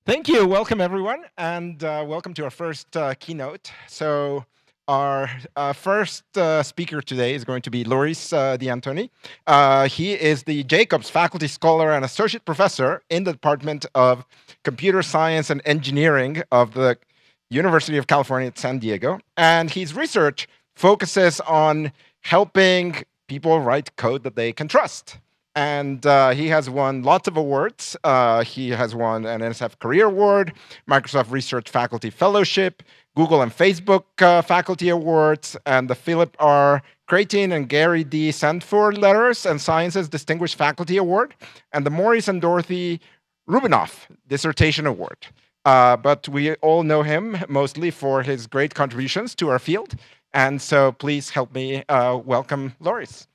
Thank you. Welcome, everyone, and welcome to our first keynote. So our first speaker today is going to be Loris D'Antoni. He is the Jacobs Faculty Scholar and Associate Professor in the Department of Computer Science and Engineering of the University of California at San Diego. And his research focuses on helping people write code that they can trust. And he has won lots of awards. He has won an NSF Career Award, Microsoft Research Faculty Fellowship, Google and Facebook Faculty Awards, and the Philip R. Creighton and Gary D. Sandford Letters and Sciences Distinguished Faculty Award, and the Maurice and Dorothy Rubinoff Dissertation Award. But we all know him mostly for his great contributions to our field. And so please help me welcome Loris.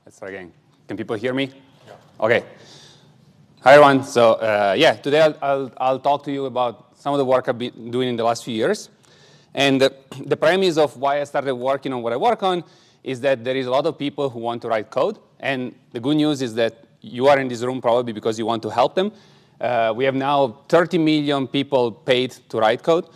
Let's start again. Can people hear me? Yeah. Okay. Hi, everyone. So today I'll talk to you about some of the work I've been doing in the last few years. And the premise of why I started working on what I work on is that there is a lot of people who want to write code. And the good news is that you are in this room probably because you want to help them. We have now 30 million people paid to write code.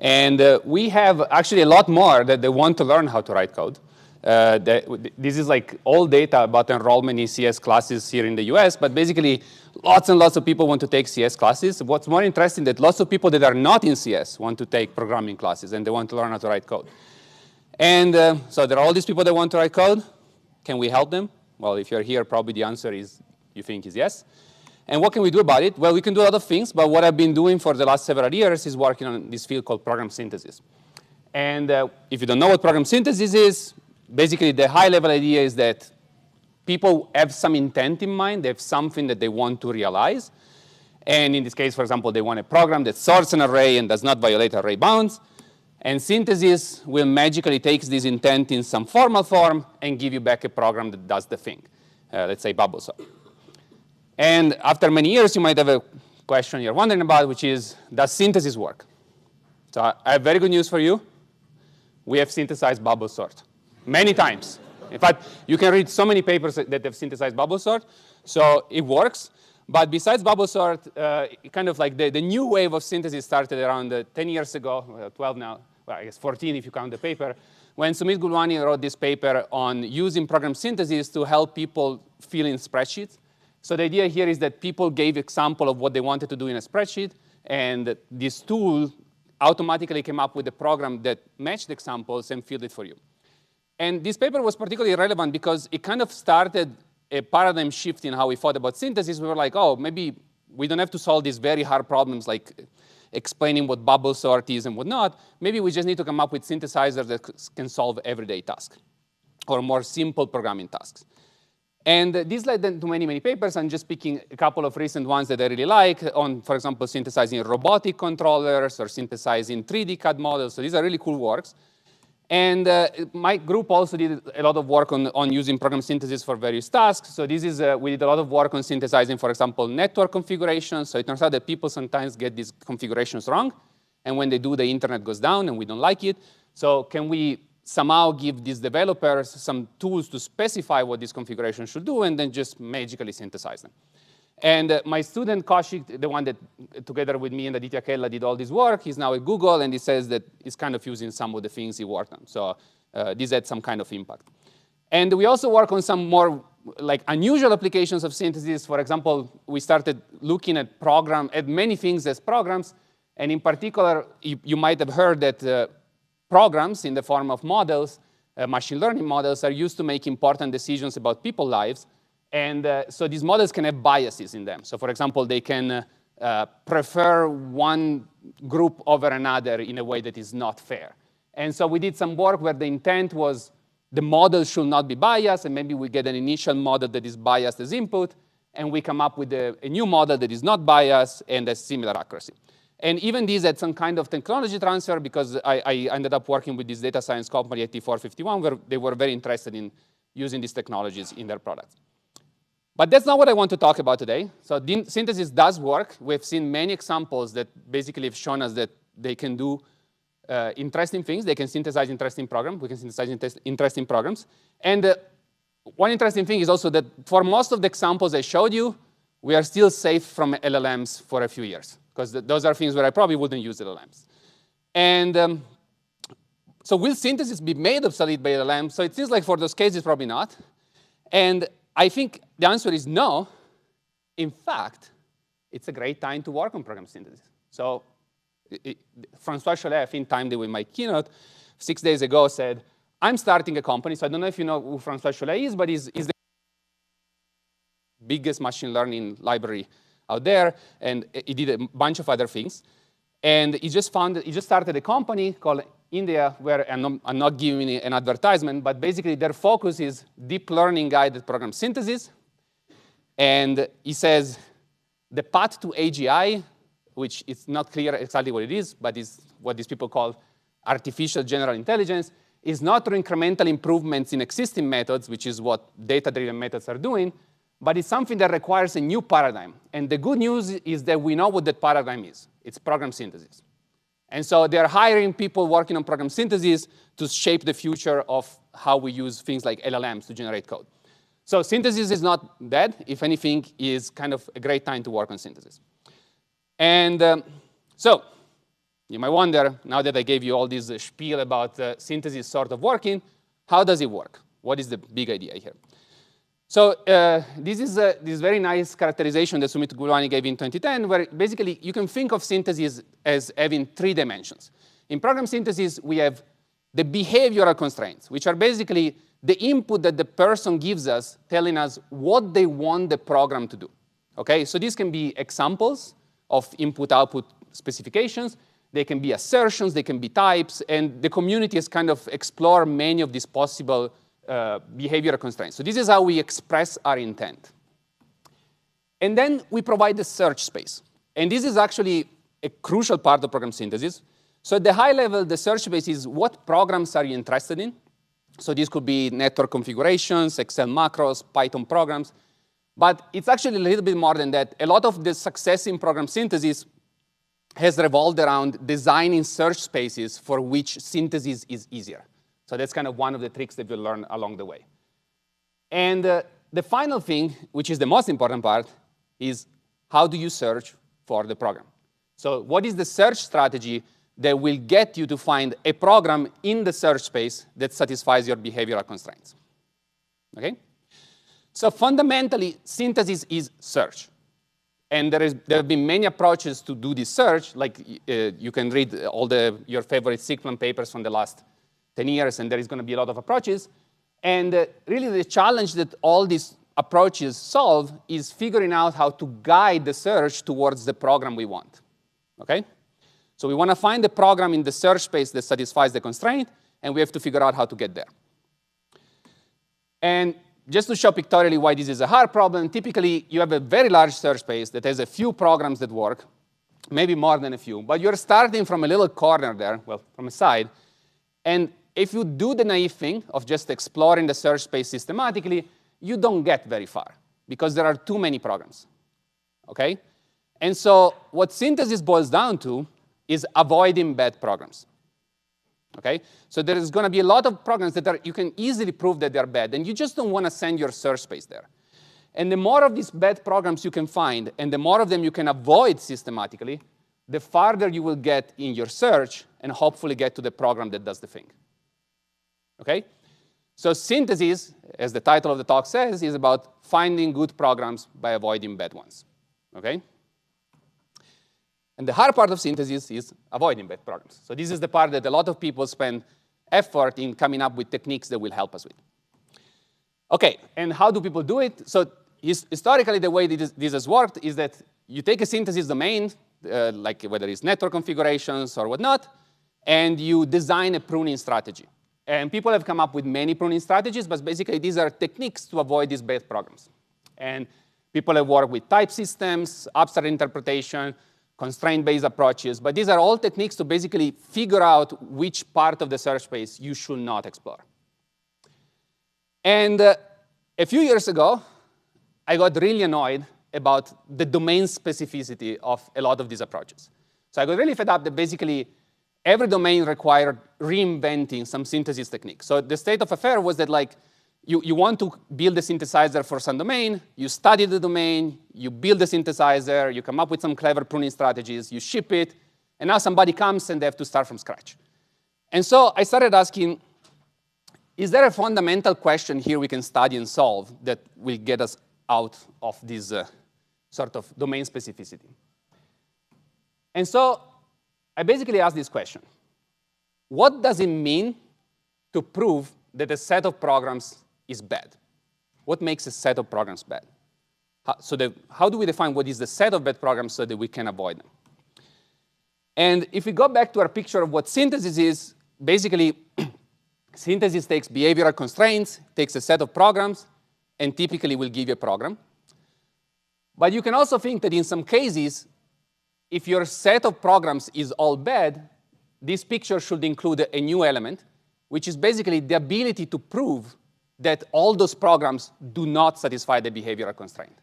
And we have actually a lot more that they want to learn how to write code. This is like all data about enrollment in CS classes here in the US, but basically lots and lots of people want to take CS classes. What's more interesting is that lots of people that are not in CS want to take programming classes and they want to learn how to write code. And so there are all these people that want to write code. Can we help them? Well, if you're here, probably the answer is you think is yes. And what can we do about it? Well, we can do a lot of things, but what I've been doing for the last several years is working on this field called program synthesis. And if you don't know what program synthesis is, basically the high-level idea is that people have some intent in mind. They have something that they want to realize. And in this case, for example, they want a program that sorts an array and does not violate array bounds. And synthesis will magically take this intent in some formal form and give you back a program that does the thing. Let's say bubble sort. And after many years, you might have a question you're wondering about, which is, does synthesis work? So I have very good news for you. We have synthesized bubble sort many times. In fact, you can read so many papers that have synthesized bubble sort. So it works. But besides bubble sort, kind of like the new wave of synthesis started around 10 years ago, 12 now, well, I guess 14 if you count the paper, when Sumit Gulwani wrote this paper on using program synthesis to help people fill in spreadsheets. So the idea here is that people gave example of what they wanted to do in a spreadsheet, and this tool automatically came up with a program that matched examples and filled it for you. And this paper was particularly relevant because it kind of started a paradigm shift in how we thought about synthesis. We were like, oh, maybe we don't have to solve these very hard problems like explaining what bubble sort is and whatnot. Maybe we just need to come up with synthesizers that can solve everyday tasks or more simple programming tasks. And this led then to many, many papers. I'm just picking a couple of recent ones that I really like on, for example, synthesizing robotic controllers or synthesizing 3D CAD models. So these are really cool works. And my group also did a lot of work on using program synthesis for various tasks. So this is, we did a lot of work on synthesizing, for example, network configurations. So it turns out that people sometimes get these configurations wrong. And when they do, the internet goes down, and we don't like it. So can we somehow give these developers some tools to specify what this configuration should do, and then just magically synthesize them? And my student Kaushik, the one that together with me and Aditya Kella did all this work, he's now at Google, and he says that he's kind of using some of the things he worked on. So this had some kind of impact. And we also work on some more like unusual applications of synthesis. For example, we started looking at many things as programs. And in particular, you might have heard that programs in the form of models, machine learning models, are used to make important decisions about people's lives. And so these models can have biases in them. So for example, they can prefer one group over another in a way that is not fair. And so we did some work where the intent was the model should not be biased, and maybe we get an initial model that is biased as input, and we come up with a new model that is not biased and has similar accuracy. And even these had some kind of technology transfer, because I ended up working with this data science company at T451, where they were very interested in using these technologies in their products. But that's not what I want to talk about today. So synthesis does work. We've seen many examples that basically have shown us that they can do interesting things. They can synthesize interesting programs. We can synthesize interesting programs. And one interesting thing is also that for most of the examples I showed you, we are still safe from LLMs for a few years, because those are things where I probably wouldn't use LLMs. And so will synthesis be made obsolete by LLMs? So it seems like for those cases, probably not. And I think the answer is no. In fact, it's a great time to work on program synthesis. So François Chollet, I think, timed it with my keynote 6 days ago, said, I'm starting a company. So I don't know if you know who François Chollet is, but he's the biggest machine learning library out there. And he did a bunch of other things. And he just started a company called India, where I'm not giving an advertisement, but basically their focus is deep learning guided program synthesis. And he says the path to AGI, which is not clear exactly what it is, but is what these people call artificial general intelligence, is not through incremental improvements in existing methods, which is what data-driven methods are doing, but it's something that requires a new paradigm. And the good news is that we know what that paradigm is. It's program synthesis. And so they're hiring people working on program synthesis to shape the future of how we use things like LLMs to generate code. So synthesis is not dead. If anything, is kind of a great time to work on synthesis. And so you might wonder, now that I gave you all this spiel about synthesis sort of working, how does it work? What is the big idea here? So this is this very nice characterization that Sumit Gulwani gave in 2010, where basically you can think of synthesis as having 3 dimensions. In program synthesis, we have the behavioral constraints, which are basically the input that the person gives us, telling us what they want the program to do. Okay, so these can be examples of input-output specifications. They can be assertions, they can be types, and the community has kind of explored many of these possible behavioral constraints. So this is how we express our intent. And then we provide the search space. And this is actually a crucial part of program synthesis. So at the high level, the search space is what programs are you interested in? So this could be network configurations, Excel macros, Python programs. But it's actually a little bit more than that. A lot of the success in program synthesis has revolved around designing search spaces for which synthesis is easier. So that's kind of one of the tricks that we'll learn along the way. And the final thing, which is the most important part, is how do you search for the program? So what is the search strategy that will get you to find a program in the search space that satisfies your behavioral constraints? Okay? So fundamentally, synthesis is search. And there have been many approaches to do this search. Like you can read all your favorite Sigplan papers from the last 10 years, and there is going to be a lot of approaches. And really the challenge that all these approaches solve is figuring out how to guide the search towards the program we want. Okay? So we want to find the program in the search space that satisfies the constraint, and we have to figure out how to get there. And just to show pictorially why this is a hard problem, typically you have a very large search space that has a few programs that work, maybe more than a few, but you're starting from a little corner there, well, from a side, and if you do the naive thing of just exploring the search space systematically, you don't get very far because there are too many programs, okay? And so what synthesis boils down to is avoiding bad programs, okay? So there is going to be a lot of programs that you can easily prove that they're bad, and you just don't want to send your search space there. And the more of these bad programs you can find, and the more of them you can avoid systematically, the farther you will get in your search and hopefully get to the program that does the thing. Okay? So synthesis, as the title of the talk says, is about finding good programs by avoiding bad ones. Okay? And the hard part of synthesis is avoiding bad programs. So this is the part that a lot of people spend effort in coming up with techniques that will help us with. Okay, and how do people do it? So historically, the way this has worked is that you take a synthesis domain, like whether it's network configurations or whatnot, and you design a pruning strategy. And people have come up with many pruning strategies, but basically these are techniques to avoid these bad programs. And people have worked with type systems, abstract interpretation, constraint-based approaches, but these are all techniques to basically figure out which part of the search space you should not explore. And a few years ago, I got really annoyed about the domain specificity of a lot of these approaches. So I got really fed up that basically every domain required reinventing some synthesis technique. So the state of affairs was that, like, you want to build a synthesizer for some domain, you study the domain, you build the synthesizer, you come up with some clever pruning strategies, you ship it, and now somebody comes and they have to start from scratch. And so I started asking, is there a fundamental question here we can study and solve that will get us out of this sort of domain specificity? And so I basically asked this question. What does it mean to prove that a set of programs is bad? What makes a set of programs bad? How do we define what is the set of bad programs so that we can avoid them? And if we go back to our picture of what synthesis is, basically, synthesis takes behavioral constraints, takes a set of programs, and typically will give you a program. But you can also think that in some cases, if your set of programs is all bad, this picture should include a new element, which is basically the ability to prove that all those programs do not satisfy the behavioral constraint.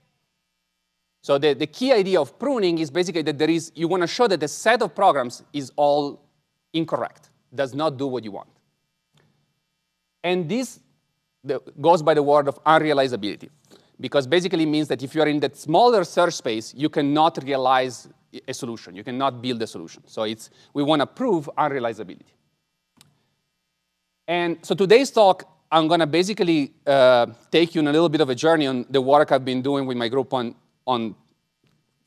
So the key idea of pruning is basically that you want to show that the set of programs is all incorrect, does not do what you want. And this goes by the word of unrealizability, because basically it means that if you're in that smaller search space, you cannot realize a solution. You cannot build a solution. So we want to prove unrealizability. And so today's talk, I'm going to basically take you on a little bit of a journey on the work I've been doing with my group on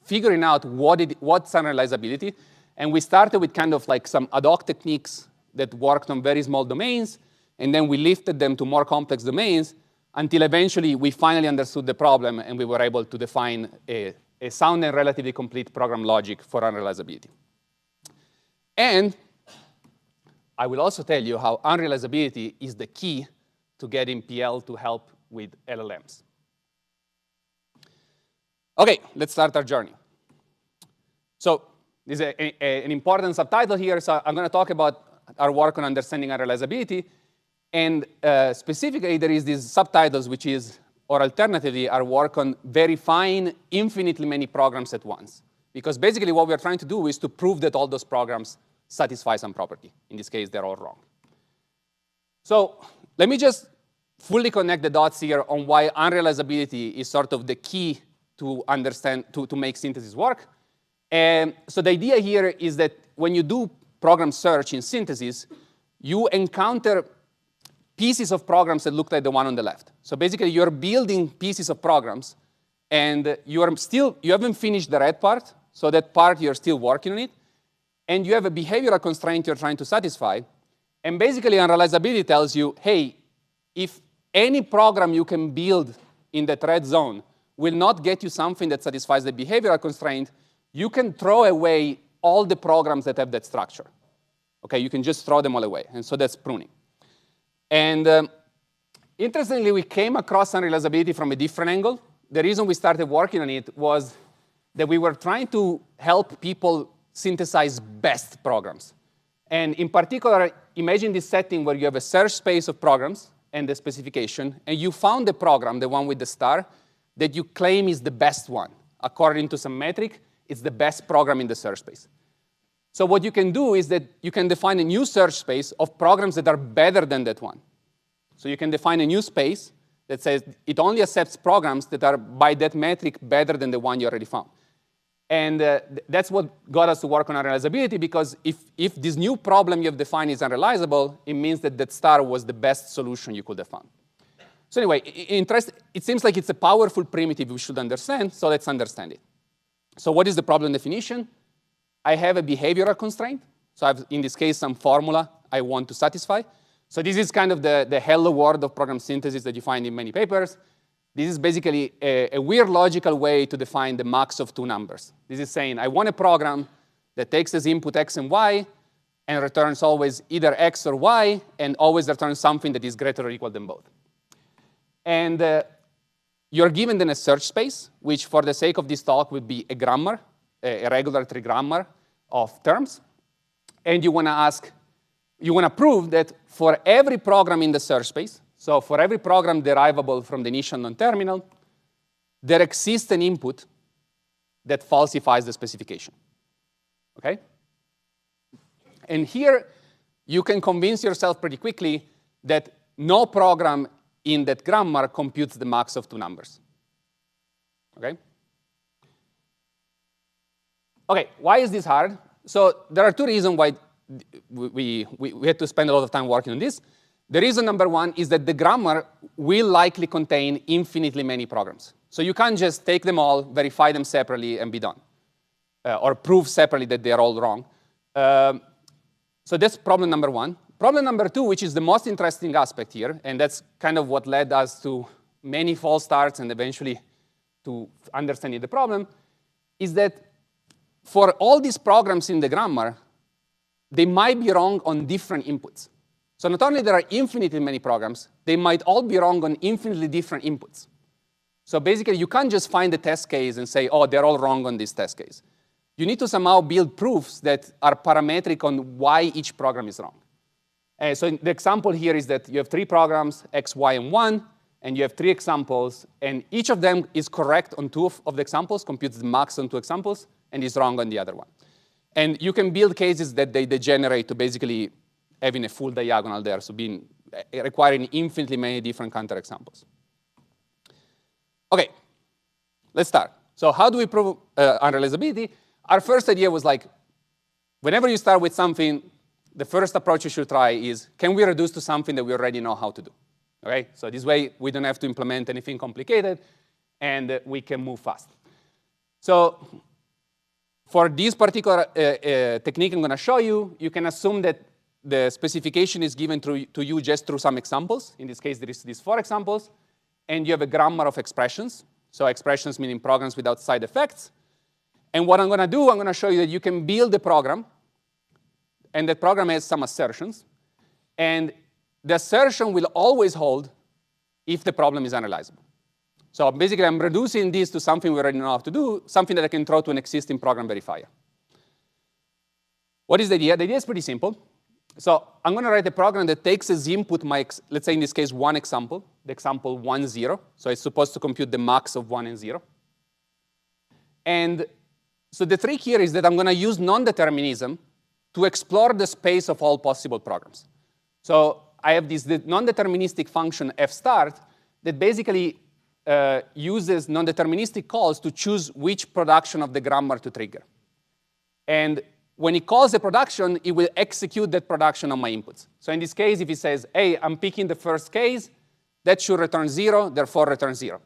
figuring out what's unrealizability. And we started with kind of like some ad hoc techniques that worked on very small domains. And then we lifted them to more complex domains until eventually we finally understood the problem and we were able to define a sound and relatively complete program logic for unrealizability. And I will also tell you how unrealizability is the key to getting PL to help with LLMs. OK, let's start our journey. So this is an important subtitle here. So I'm going to talk about our work on understanding unrealizability. And specifically, there is these subtitles, which is, or alternatively, our work on verifying infinitely many programs at once. Because basically, what we're trying to do is to prove that all those programs satisfy some property. In this case, they're all wrong. So let me just fully connect the dots here on why unrealizability is sort of the key to understand, to make synthesis work. And so the idea here is that when you do program search in synthesis, you encounter pieces of programs that look like the one on the left. So basically, you're building pieces of programs, and you haven't finished the red part. So that part, you're still working on it. And you have a behavioral constraint you're trying to satisfy. And basically, unrealizability tells you, hey, if any program you can build in that red zone will not get you something that satisfies the behavioral constraint, you can throw away all the programs that have that structure. OK, you can just throw them all away. And so that's pruning. And interestingly, we came across unrealizability from a different angle. The reason we started working on it was that we were trying to help people synthesize best programs. And in particular, imagine this setting where you have a search space of programs and the specification, and you found the program, the one with the star, that you claim is the best one. According to some metric, it's the best program in the search space. So what you can do is that you can define a new search space of programs that are better than that one. So you can define a new space that says it only accepts programs that are, by that metric, better than the one you already found. And that's what got us to work on unrealizability, because if this new problem you have defined is unrealizable, it means that that star was the best solution you could have found. So anyway, it seems like it's a powerful primitive we should understand, so let's understand it. So what is the problem definition? I have a behavioral constraint. So I have, in this case, some formula I want to satisfy. So this is kind of the hello world of program synthesis that you find in many papers. This is basically a weird logical way to define the max of two numbers. This is saying I want a program that takes as input x and y and returns always either x or y, and always returns something that is greater or equal than both. And you're given then a search space, which for the sake of this talk would be a grammar, a regular tree grammar of terms. And you want to prove that for every program in the search space, so for every program derivable from the initial non-terminal, there exists an input that falsifies the specification. OK? And here, you can convince yourself pretty quickly that no program in that grammar computes the max of two numbers. Okay? Okay, why is this hard? So there are two reasons why we had to spend a lot of time working on this. The reason number one is that the grammar will likely contain infinitely many programs. So you can't just take them all, verify them separately, and be done. Or prove separately that they're all wrong. So that's problem number one. Problem number two, which is the most interesting aspect here, and that's kind of what led us to many false starts and eventually to understanding the problem, is that for all these programs in the grammar, they might be wrong on different inputs. So not only there are infinitely many programs, they might all be wrong on infinitely different inputs. So basically, you can't just find the test case and say, oh, they're all wrong on this test case. You need to somehow build proofs that are parametric on why each program is wrong. So the example here is that you have three programs, x, y, and 1, and you have three examples, and each of them is correct on two of the examples, computes the max on two examples, and is wrong on the other one. And you can build cases that they degenerate to basically having a full diagonal there, so requiring infinitely many different counterexamples. OK, let's start. So how do we prove unrealizability? Our first idea was like, whenever you start with something, the first approach you should try is, can we reduce to something that we already know how to do? Okay? So this way, we don't have to implement anything complicated, and we can move fast. So for this particular technique I'm going to show you, you can assume that the specification is given to you just through some examples. In this case, there is these 4 examples. And you have a grammar of expressions. So expressions meaning programs without side effects. And what I'm going to do, I'm going to show you that you can build a program. And that program has some assertions. And the assertion will always hold if the problem is analyzable. So basically, I'm reducing this to something we already know how to do, something that I can throw to an existing program verifier. What is the idea? The idea is pretty simple. So I'm going to write a program that takes as input my, let's say in this case, one example, the example 1, 0. So it's supposed to compute the max of 1 and 0. And so the trick here is that I'm going to use non-determinism to explore the space of all possible programs. So I have this non-deterministic function fstart that basically uses non-deterministic calls to choose which production of the grammar to trigger. And when it calls a production, it will execute that production on my inputs. So in this case, if it says, hey, I'm picking the first case, that should return 0, therefore return 0.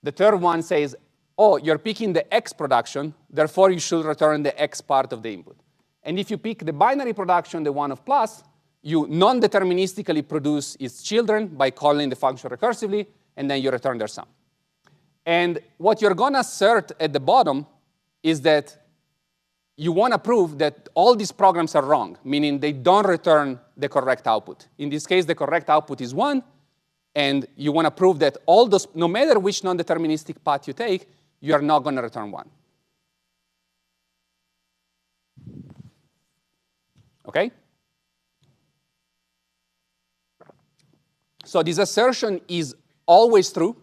The third one says, oh, you're picking the X production, therefore you should return the X part of the input. And if you pick the binary production, the one of plus, you non-deterministically produce its children by calling the function recursively, and then you return their sum. And what you're going to assert at the bottom is that you want to prove that all these programs are wrong, meaning they don't return the correct output. In this case, the correct output is 1. And you want to prove that all those, no matter which non-deterministic path you take, you are not going to return 1. OK? So this assertion is always true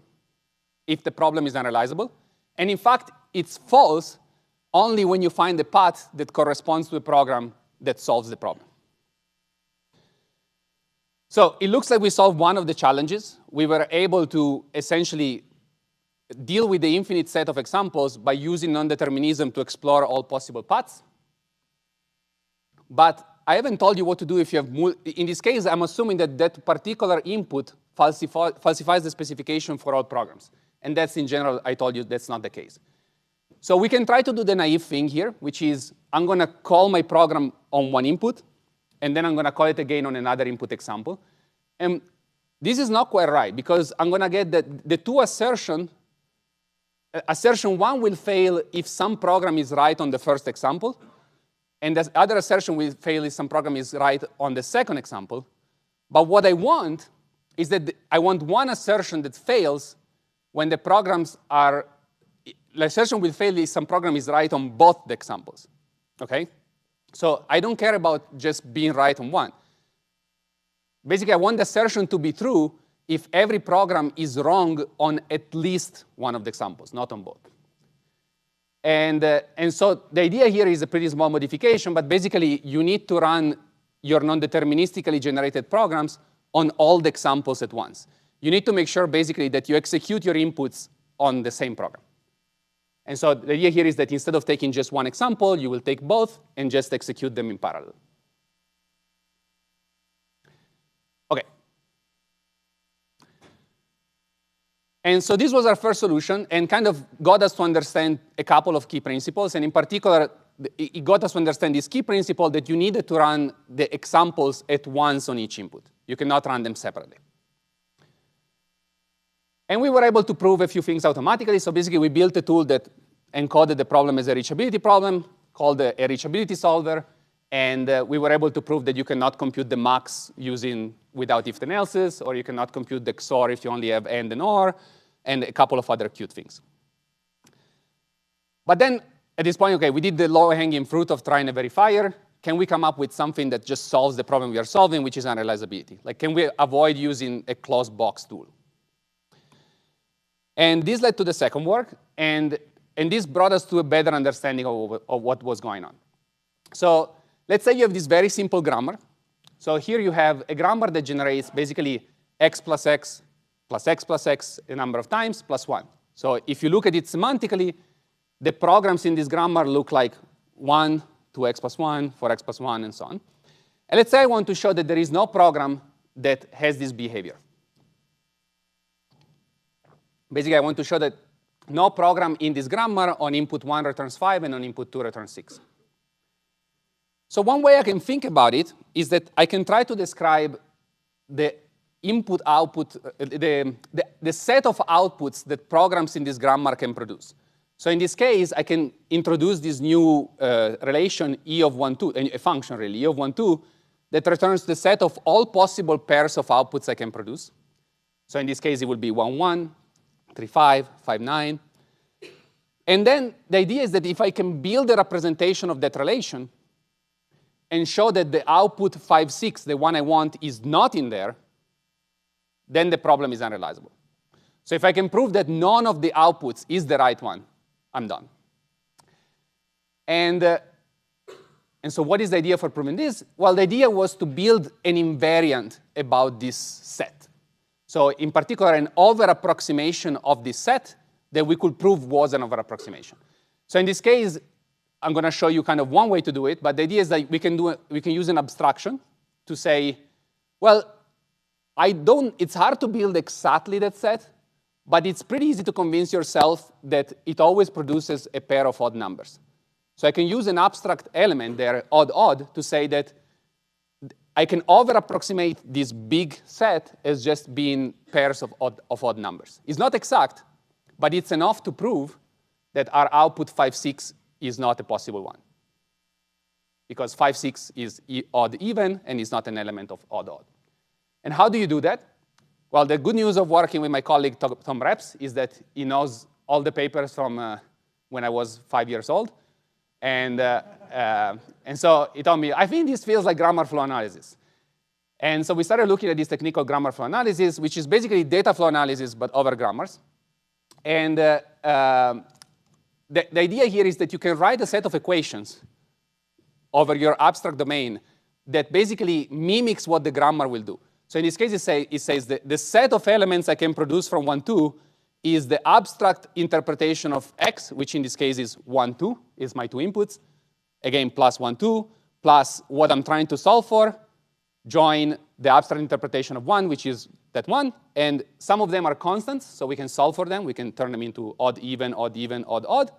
if the problem is analyzable. And in fact, it's false only when you find the path that corresponds to a program that solves the problem. So it looks like we solved one of the challenges. We were able to essentially deal with the infinite set of examples by using non-determinism to explore all possible paths. But I haven't told you what to do if you have, in this case, I'm assuming that that particular input falsifies the specification for all programs. And that's, in general, I told you that's not the case. So we can try to do the naive thing here, which is I'm going to call my program on one input, and then I'm going to call it again on another input example. And this is not quite right, because I'm going to get that the two assertion 1 will fail if some program is right on the first example, and the other assertion will fail if some program is right on the second example. But what I want is that I want one assertion that fails when the programs are, the assertion will fail if some program is right on both the examples. Okay? So I don't care about just being right on one. Basically, I want the assertion to be true if every program is wrong on at least one of the examples, not on both. And so the idea here is a pretty small modification, but basically, you need to run your non-deterministically generated programs on all the examples at once. you need to make sure basically that you execute your inputs on the same program. And so the idea here is that instead of taking just one example, you will take both and just execute them in parallel. OK. And so this was our first solution and kind of got us to understand a couple of key principles. And in particular, it got us to understand this key principle that you needed to run the examples at once on each input. You cannot run them separately. And we were able to prove a few things automatically. So basically, we built a tool that encoded the problem as a reachability problem, called a reachability solver. And we were able to prove that you cannot compute the max using without if-then else's, or you cannot compute the XOR if you only have and or, and a couple of other cute things. But then at this point, OK, we did the low-hanging fruit of trying a verifier. Can we come up with something that just solves the problem we are solving, which is unrealizability? Like, can we avoid using a closed box tool? And this led to the second work. And this brought us to a better understanding of what was going on. So let's say you have this very simple grammar. So here you have a grammar that generates basically x plus x plus x plus x a number of times plus 1. So if you look at it semantically, the programs in this grammar look like 1, 2x plus 1, 4x plus 1, and so on. And let's say I want to show that there is no program that has this behavior. Basically, I want to show that no program in this grammar on input 1 returns 5 and on input 2 returns 6. So one way I can think about it is that I can try to describe the input-output, the set of outputs that programs in this grammar can produce. So in this case, I can introduce this new relation E of 1, 2, a function really, E of 1, 2, that returns the set of all possible pairs of outputs I can produce. So in this case, it will be 1, 1, 3, 5, 5, 9. And then the idea is that if I can build a representation of that relation and show that the output 5, 6, the one I want, is not in there, then the problem is unrealizable. So if I can prove that none of the outputs is the right one, I'm done. And so what is the idea for proving this? Well, the idea was to build an invariant about this set. So in particular, an over-approximation of this set that we could prove was an over-approximation. So in this case, I'm going to show you kind of one way to do it. But the idea is that we can use an abstraction to say, well, it's hard to build exactly that set. But it's pretty easy to convince yourself that it always produces a pair of odd numbers. So I can use an abstract element there, odd, odd, to say that I can over-approximate this big set as just being pairs of odd numbers. It's not exact, but it's enough to prove that our output 5, 6 is not a possible one. Because 5, 6 is odd even, and is not an element of odd, odd. And how do you do that? Well, the good news of working with my colleague, Tom Reps, is that he knows all the papers from when I was 5 years old. And so he told me, I think this feels like grammar flow analysis. And so we started looking at this technique called grammar flow analysis, which is basically data flow analysis, but over grammars. And the idea here is that you can write a set of equations over your abstract domain that basically mimics what the grammar will do. So in this case, it says that the set of elements I can produce from 1, 2 is the abstract interpretation of x, which in this case is 1, 2, is my two inputs. Again, plus 1, 2, plus what I'm trying to solve for, join the abstract interpretation of 1, which is that 1. And some of them are constants, so we can solve for them. We can turn them into odd, even, odd, even, odd, odd.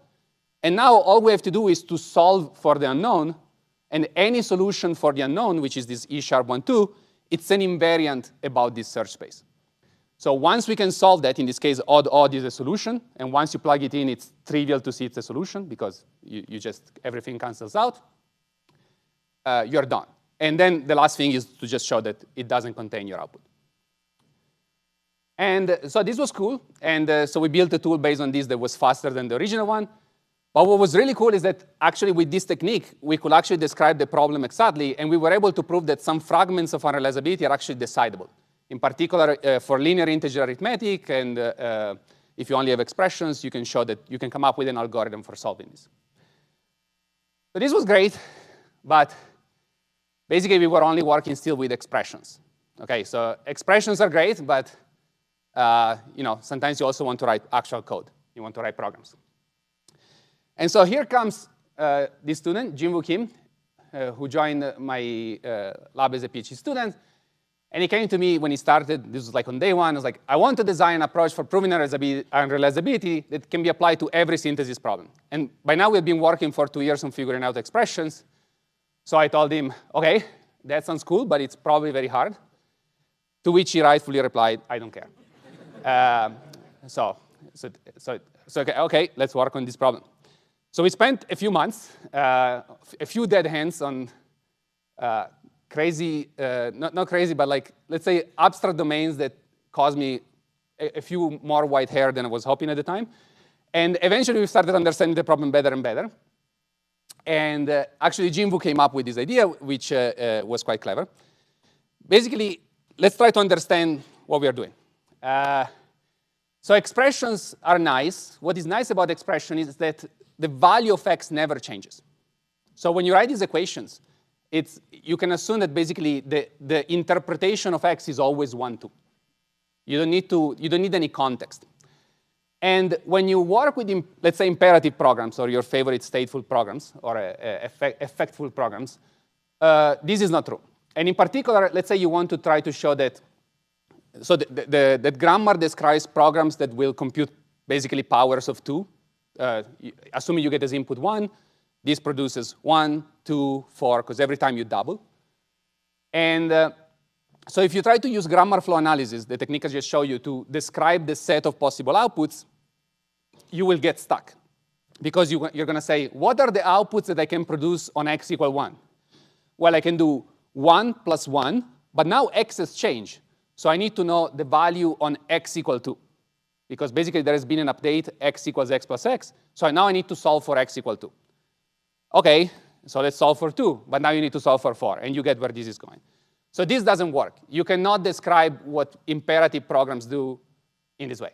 And now all we have to do is to solve for the unknown. And any solution for the unknown, which is this E sharp 1, 2, it's an invariant about this search space. So once we can solve that, in this case, odd, odd is a solution. And once you plug it in, it's trivial to see it's a solution because everything cancels out. You're done. And then the last thing is to just show that it doesn't contain your output. And so this was cool. And so we built a tool based on this that was faster than the original one. But what was really cool is that actually with this technique, we could actually describe the problem exactly. And we were able to prove that some fragments of unrealizability are actually decidable. In particular, for linear integer arithmetic, and if you only have expressions, you can show that you can come up with an algorithm for solving this. So this was great. But basically, we were only working still with expressions. OK, so expressions are great. But sometimes you also want to write actual code. You want to write programs. And so here comes this student, Jinwoo Kim, who joined my lab as a PhD student. And he came to me when he started. This was like on day one. I was like, I want to design an approach for proving unrealizability that can be applied to every synthesis problem. And by now, we've been working for 2 years on figuring out expressions. So I told him, OK, that sounds cool, but it's probably very hard. To which he rightfully replied, I don't care. OK, let's work on this problem. So we spent a few months, a few dead hands on crazy, not crazy, but like, let's say, abstract domains that caused me a few more white hair than I was hoping at the time. And eventually, we started understanding the problem better and better. And actually, Jinwoo came up with this idea, which was quite clever. Basically, let's try to understand what we are doing. So expressions are nice. What is nice about expression is that the value of x never changes. So when you write these equations, you can assume that basically the interpretation of x is always 1, 2. You don't need any context. And when you work with, let's say, imperative programs or your favorite stateful programs or effectful programs, this is not true. And in particular, let's say you want to try to show that, so that grammar describes programs that will compute basically powers of 2. Assuming you get as input 1, this produces 1, 2, 4, because every time you double. And so if you try to use grammar flow analysis, the technique I just showed you, to describe the set of possible outputs, you will get stuck. Because you're going to say, what are the outputs that I can produce on x equal 1? Well, I can do 1 plus 1, but now x has changed. So I need to know the value on x equal 2. Because basically, there has been an update, x equals x plus x. So now I need to solve for x equal 2. OK, so let's solve for 2. But now you need to solve for 4. And you get where this is going. So this doesn't work. You cannot describe what imperative programs do in this way.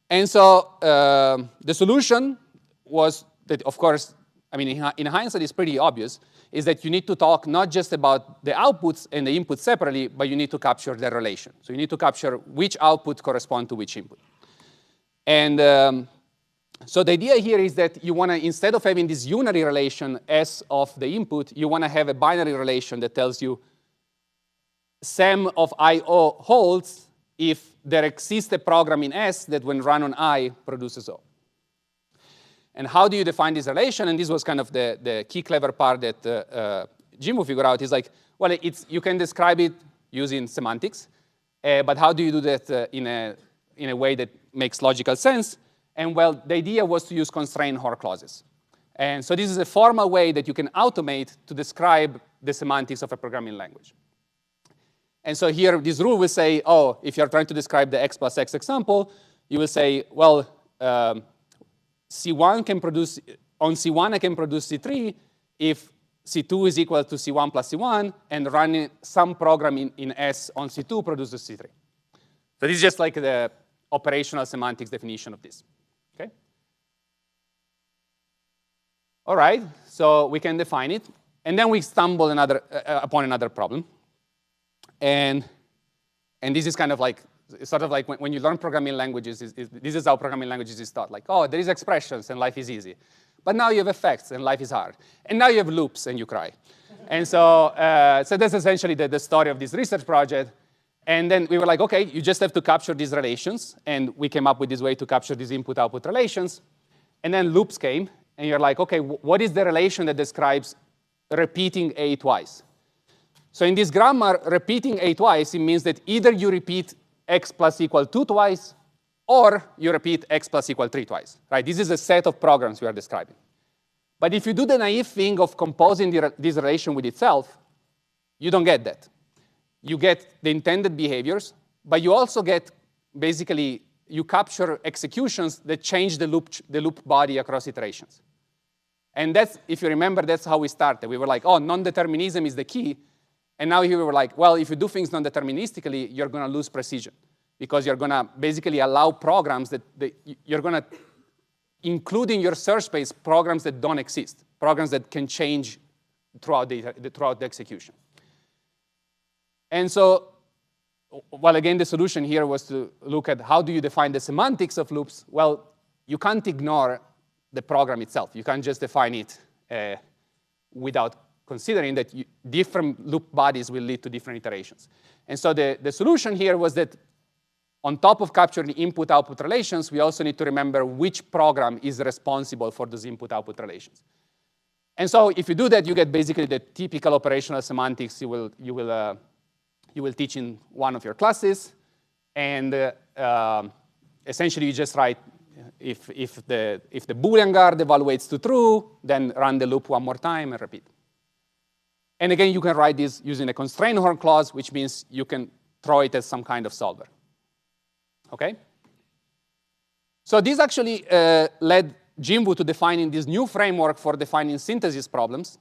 And so the solution was that, of course, I mean, in hindsight, it's pretty obvious, is that you need to talk not just about the outputs and the inputs separately, but you need to capture their relation. So you need to capture which output correspond to which input. And so the idea here is that you want to, instead of having this unary relation S of the input, you want to have a binary relation that tells you sum of I/O holds if there exists a program in S that when run on I produces O. And how do you define this relation? And this was kind of the key clever part that Jinwoo figured out. Is like, well, you can describe it using semantics, but how do you do that in a way that makes logical sense? And well, the idea was to use constraint or clauses. And so this is a formal way that you can automate to describe the semantics of a programming language. And so here, this rule will say, oh, if you're trying to describe the x plus x example, you will say, well, C1 can produce, on C1 I can produce C3 if C2 is equal to C1 plus C1, and running some program in S on C2 produces C3. So this is just like the operational semantics definition of this. Okay? All right, so we can define it. And then we stumble upon another problem. And this is kind of like, it's sort of like when you learn programming languages, this is how programming languages is taught. Like, oh, there is expressions and life is easy. But now you have effects and life is hard. And now you have loops and you cry. And so that's essentially the story of this research project. And then we were like, OK, you just have to capture these relations. And we came up with this way to capture these input-output relations. And then loops came. And you're like, OK, what is the relation that describes repeating A twice? So in this grammar, repeating A twice, it means that either you repeat x plus equal 2 twice, or you repeat x plus equal 3 twice. Right? This is a set of programs we are describing. But if you do the naive thing of composing this relation with itself, you don't get that. You get the intended behaviors, but you also get, basically, you capture executions that change the loop body across iterations. And that's, if you remember, that's how we started. We were like, oh, non-determinism is the key. And now here we were like, well, if you do things non-deterministically, you're going to lose precision. Because you're going to basically allow programs that you're going to include in your search space programs that don't exist, programs that can change throughout the execution. And so well, again, the solution here was to look at how do you define the semantics of loops. Well, you can't ignore the program itself. You can't just define it without considering that different loop bodies will lead to different iterations. And so the solution here was that on top of capturing input-output relations, we also need to remember which program is responsible for those input-output relations. And so if you do that, you get basically the typical operational semantics you will teach in one of your classes. And essentially, you just write, if the Boolean guard evaluates to true, then run the loop one more time and repeat. And again, you can write this using a constraint horn clause, which means you can throw it as some kind of solver. OK? So this actually led Jimbo to defining this new framework for defining synthesis problems,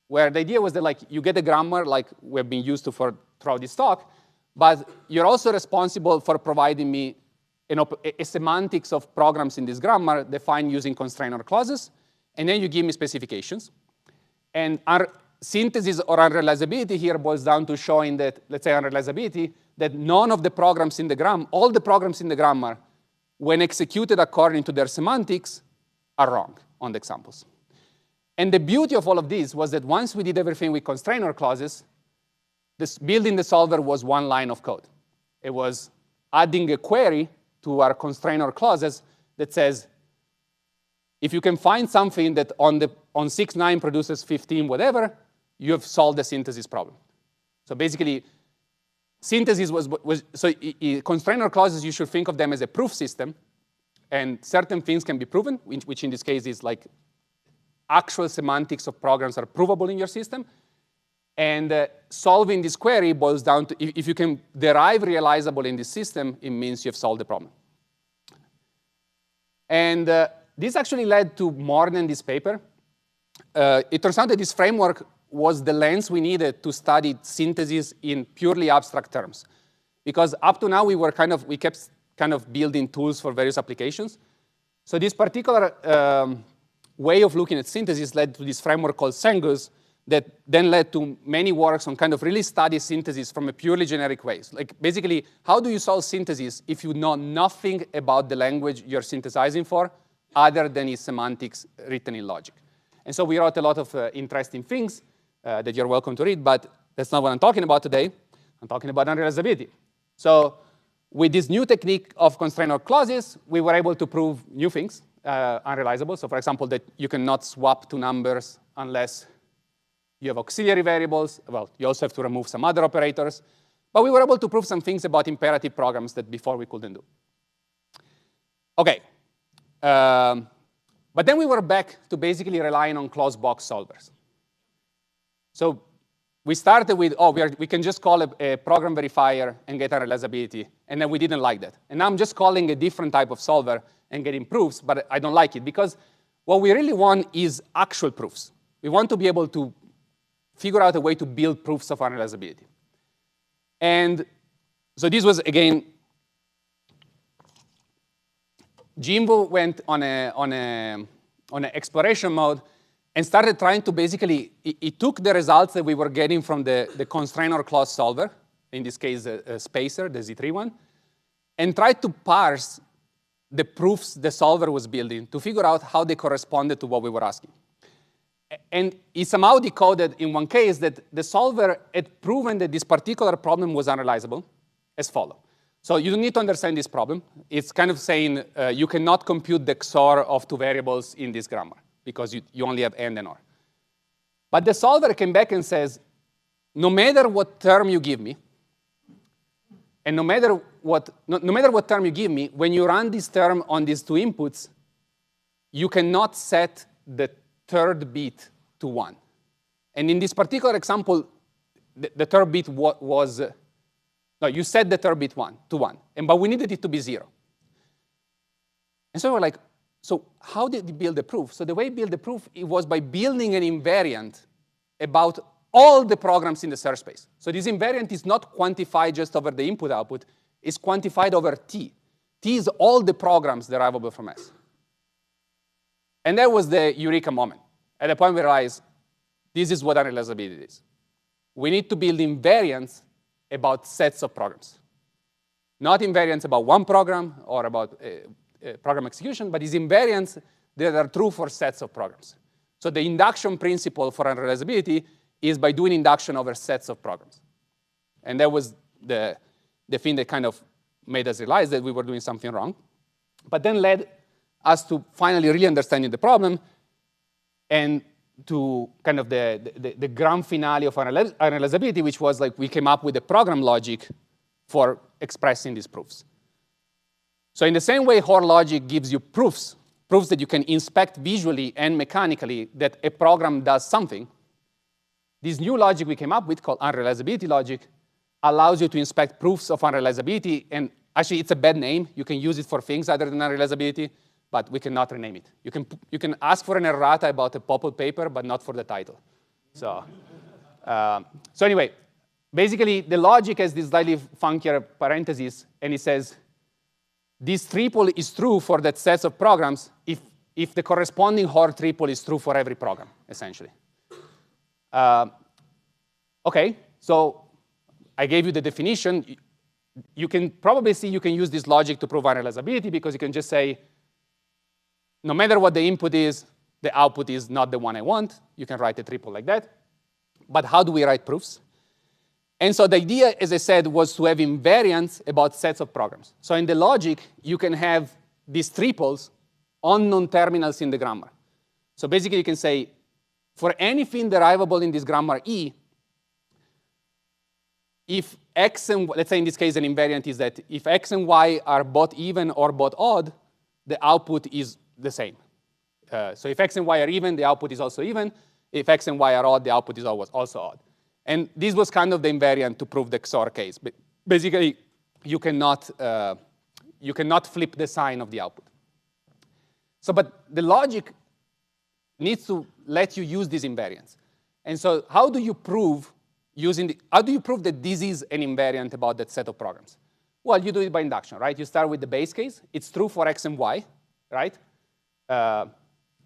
where the idea was that like you get a grammar like we've been used to throughout this talk, but you're also responsible for providing me a semantics of programs in this grammar defined using constraint or clauses, and then you give me specifications. And our synthesis or unrealizability here boils down to showing that, let's say unrealizability, that none of the programs in the grammar, all the programs in the grammar, when executed according to their semantics, are wrong on the examples. And the beauty of all of this was that once we did everything with constraint or clauses, building the solver was one line of code. It was adding a query to our constraint or clauses that says, if you can find something that on 6.9 produces 15 whatever, you have solved the synthesis problem. So basically, synthesis constraint or clauses, you should think of them as a proof system. And certain things can be proven, which in this case is like actual semantics of programs are provable in your system. And solving this query boils down to, if you can derive realizable in this system, it means you've solved the problem. And this actually led to more than this paper. It turns out that this framework was the lens we needed to study synthesis in purely abstract terms. Because up to now, we kept kind of building tools for various applications. So this particular way of looking at synthesis led to this framework called Sengus that then led to many works on kind of really study synthesis from a purely generic way. Like basically, how do you solve synthesis if you know nothing about the language you're synthesizing for other than its semantics written in logic? And so we wrote a lot of interesting things that you're welcome to read, but that's not what I'm talking about today. I'm talking about unrealizability. So with this new technique of constraint or clauses, we were able to prove new things, unrealizable. So for example, that you cannot swap two numbers unless you have auxiliary variables. Well, you also have to remove some other operators. But we were able to prove some things about imperative programs that before we couldn't do. OK. But then we were back to basically relying on closed box solvers. So we started with, we can just call a program verifier and get unrealizability. And then we didn't like that. And now I'm just calling a different type of solver and getting proofs. But I don't like it, because what we really want is actual proofs. We want to be able to figure out a way to build proofs of unrealizability. And so this was, again, Jimbo went on an exploration mode and started trying to basically, it took the results that we were getting from the constraint or clause solver, in this case, a spacer, the Z3 one, and tried to parse the proofs the solver was building to figure out how they corresponded to what we were asking. And he somehow decoded in one case that the solver had proven that this particular problem was unrealizable as follows. So you don't need to understand this problem. It's kind of saying you cannot compute the XOR of two variables in this grammar, because you only have AND and OR. But the solver came back and says, no matter what term you give me, and no matter what term you give me, when you run this term on these two inputs, you cannot set the third bit to 1. And in this particular example, the third bit was, no, you set the third bit to 1. But we needed it to be 0. And so we're like, so how did he build the proof? So the way he built the proof, it was by building an invariant about all the programs in the search space. So this invariant is not quantified just over the input-output. It's quantified over T. T is all the programs derivable from S. And that was the eureka moment. At the point we realized, this is what unrealizability is. We need to build invariants about sets of programs. Not invariants about one program or about program execution, but is invariants that are true for sets of programs. So the induction principle for unrealizability is by doing induction over sets of programs. And that was the thing that kind of made us realize that we were doing something wrong, but then led us to finally really understanding the problem and to kind of the grand finale of unrealizability, which was like we came up with the program logic for expressing these proofs. So in the same way Hoare logic gives you proofs that you can inspect visually and mechanically that a program does something, this new logic we came up with called unrealizability logic allows you to inspect proofs of unrealizability. And actually, it's a bad name. You can use it for things other than unrealizability, but we cannot rename it. You can ask for an errata about a POPL paper, but not for the title. So anyway, basically, the logic has this slightly funkier parenthesis, and it says, this triple is true for that set of programs if the corresponding Hoare triple is true for every program, essentially. OK, so I gave you the definition. You can probably see you can use this logic to prove unrealizability because you can just say, no matter what the input is, the output is not the one I want. You can write a triple like that. But how do we write proofs? And so the idea, as I said, was to have invariants about sets of programs. So in the logic, you can have these triples on non-terminals in the grammar. So basically, you can say, for anything derivable in this grammar E, if x and, let's say in this case, an invariant is that if x and y are both even or both odd, the output is the same. So if x and y are even, the output is also even. If x and y are odd, the output is always also odd. And this was kind of the invariant to prove the XOR case. But basically, you cannot flip the sign of the output. So, but the logic needs to let you use these invariants. And so how do you prove that this is an invariant about that set of programs? Well, you do it by induction, right? You start with the base case. It's true for x and y, right? I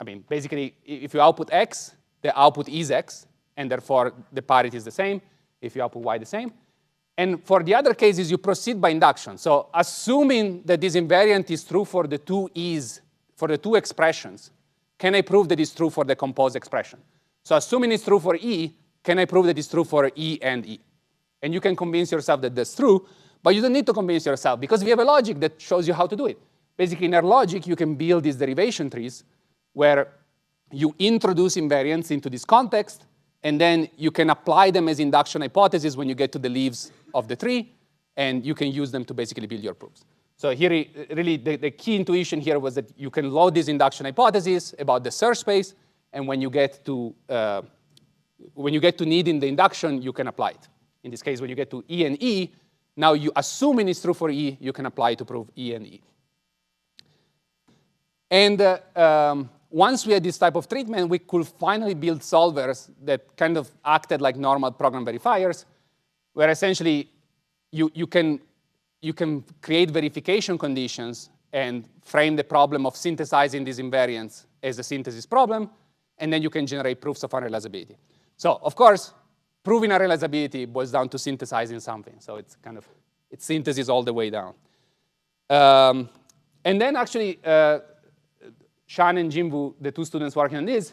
mean, basically, if you output x, the output is x. And therefore, the parity is the same if you output y the same. And for the other cases, you proceed by induction. So assuming that this invariant is true for the two e's, for the two expressions, can I prove that it's true for the composed expression? So assuming it's true for E, can I prove that it's true for E and E? And you can convince yourself that that's true, but you don't need to convince yourself because we have a logic that shows you how to do it. Basically, in our logic, you can build these derivation trees where you introduce invariants into this context, and then you can apply them as induction hypotheses when you get to the leaves of the tree, and you can use them to basically build your proofs. So here, really, the key intuition here was that you can load these induction hypotheses about the search space, and when you get to need in the induction, you can apply it. In this case, when you get to E and E, now you assuming it's true for E, you can apply to prove E and E. And once we had this type of treatment, we could finally build solvers that kind of acted like normal program verifiers, where essentially you can create verification conditions and frame the problem of synthesizing these invariants as a synthesis problem, and then you can generate proofs of unrealizability. So of course, proving unrealizability boils down to synthesizing something. So it's synthesis all the way down. And then actually, Shan and Jinwoo, the two students working on this,